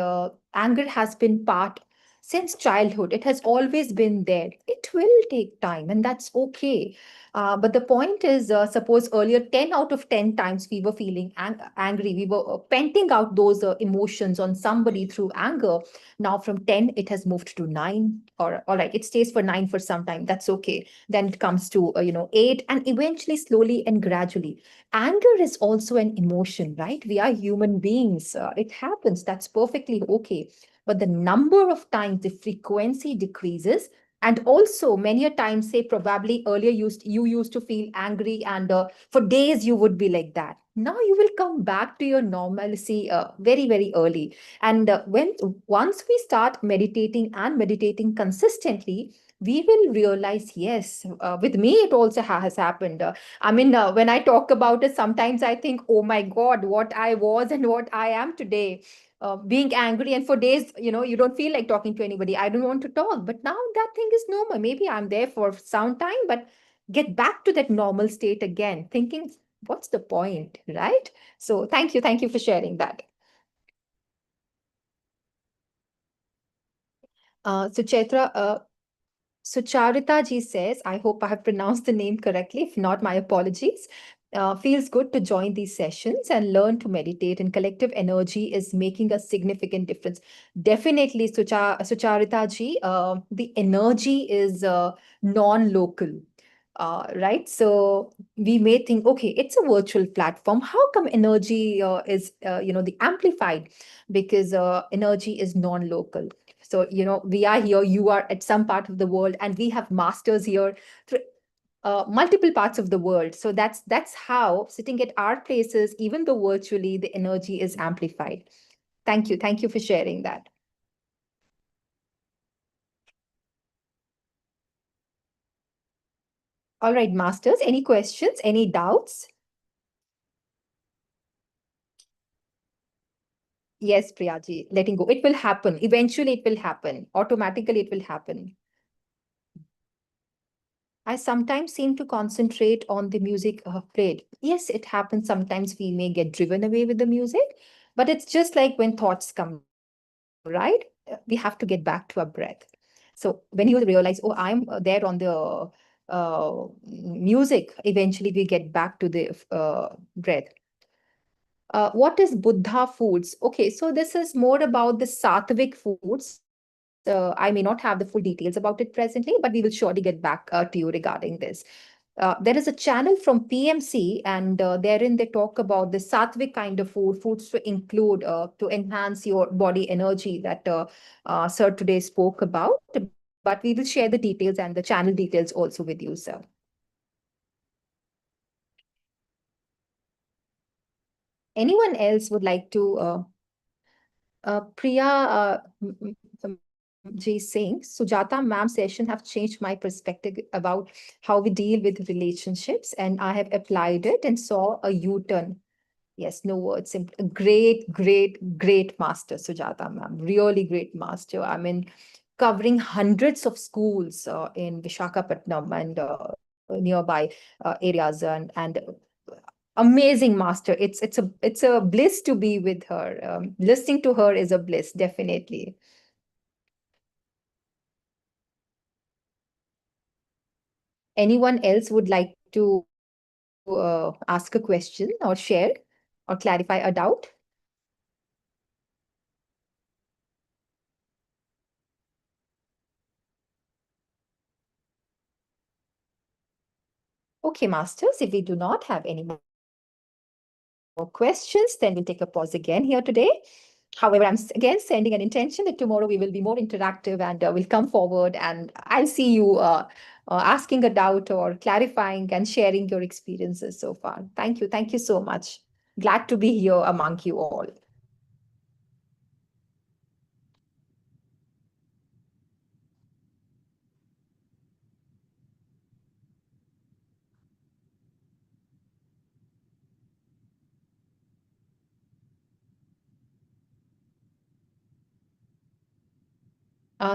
anger has been part since childhood. It has always been there. It will take time, and that's okay. But the point is, suppose earlier 10 out of 10 times we were feeling angry, we were venting out those emotions on somebody through anger. Now from 10, it has moved to 9, or all right, it stays for 9 for some time. That's okay. Then it comes to, 8, and eventually, slowly and gradually. Anger is also an emotion, right? We are human beings. It happens. That's perfectly okay. But the number of times the frequency decreases, and also many a times, say probably earlier you used to feel angry, and for days you would be like that. Now you will come back to your normalcy very, very early. And once we start meditating and meditating consistently, we will realize, yes, with me it also has happened. When I talk about it, sometimes I think, oh my God, what I was and what I am today. Being angry, and for days, you don't feel like talking to anybody. I don't want to talk, but now that thing is normal. Maybe I'm there for some time, but get back to that normal state again, thinking, what's the point, right? So thank you for sharing that. So Chaitra, so Charita ji says, I hope I have pronounced the name correctly. If not, my apologies. Feels good to join these sessions and learn to meditate, and collective energy is making a significant difference. Definitely, Sucharita ji, the energy is non-local. Right? So we may think, okay, it's a virtual platform. How come energy is, the amplified? Because energy is non-local. So, we are here, you are at some part of the world, and we have masters here through multiple parts of the world. So that's how, sitting at our places, even though virtually, the energy is amplified. Thank you for sharing that. All right, masters, any questions, any doubts? Yes, Priyaji, letting go. It will happen. Eventually, it will happen. Automatically, it will happen. I sometimes seem to concentrate on the music played. Yes, it happens. Sometimes we may get driven away with the music, but it's just like when thoughts come, right? We have to get back to our breath. So when you realize, oh, I'm there on the music, eventually we get back to the breath. What is Buddha foods? Okay, so this is more about the sattvic foods. I may not have the full details about it presently, but we will surely get back to you regarding this. There is a channel from PMC, and therein they talk about the sattvic kind of foods to include to enhance your body energy that Sir today spoke about. But we will share the details and the channel details also with you, sir. Anyone else would like to? Priya J. Singh, Sujata ma'am session have changed my perspective about how we deal with relationships, and I have applied it and saw a U-turn. Yes, no words. Great master, Sujata ma'am. Really great master. Covering hundreds of schools in Vishakhapatnam and nearby areas, and amazing master. It's a bliss to be with her. Listening to her is a bliss, definitely. Anyone else would like to ask a question or share or clarify a doubt? Okay, masters, if we do not have any more questions, then we'll take a pause again here today. However, I'm again sending an intention that tomorrow we will be more interactive, and we'll come forward, and I'll see you asking a doubt or clarifying and sharing your experiences so far. Thank you. Thank you so much. Glad to be here among you all.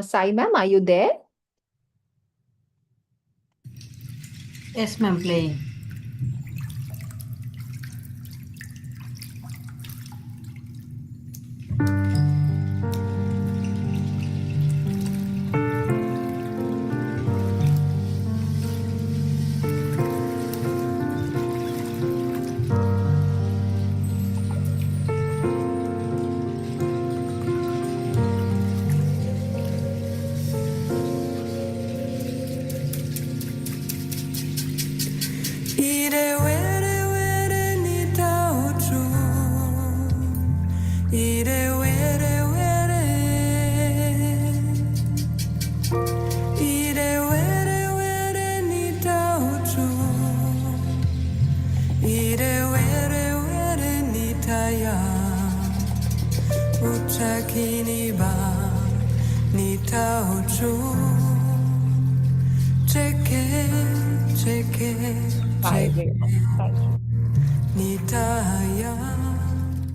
Sai ma'am, are you there?
Yes, ma'am, playing.
ire were were, ire were were nita uchu, ire were were nita ya, uchakini ba nita uchu, cheke cheke
Bye, everyone. Thank you.
nita ya.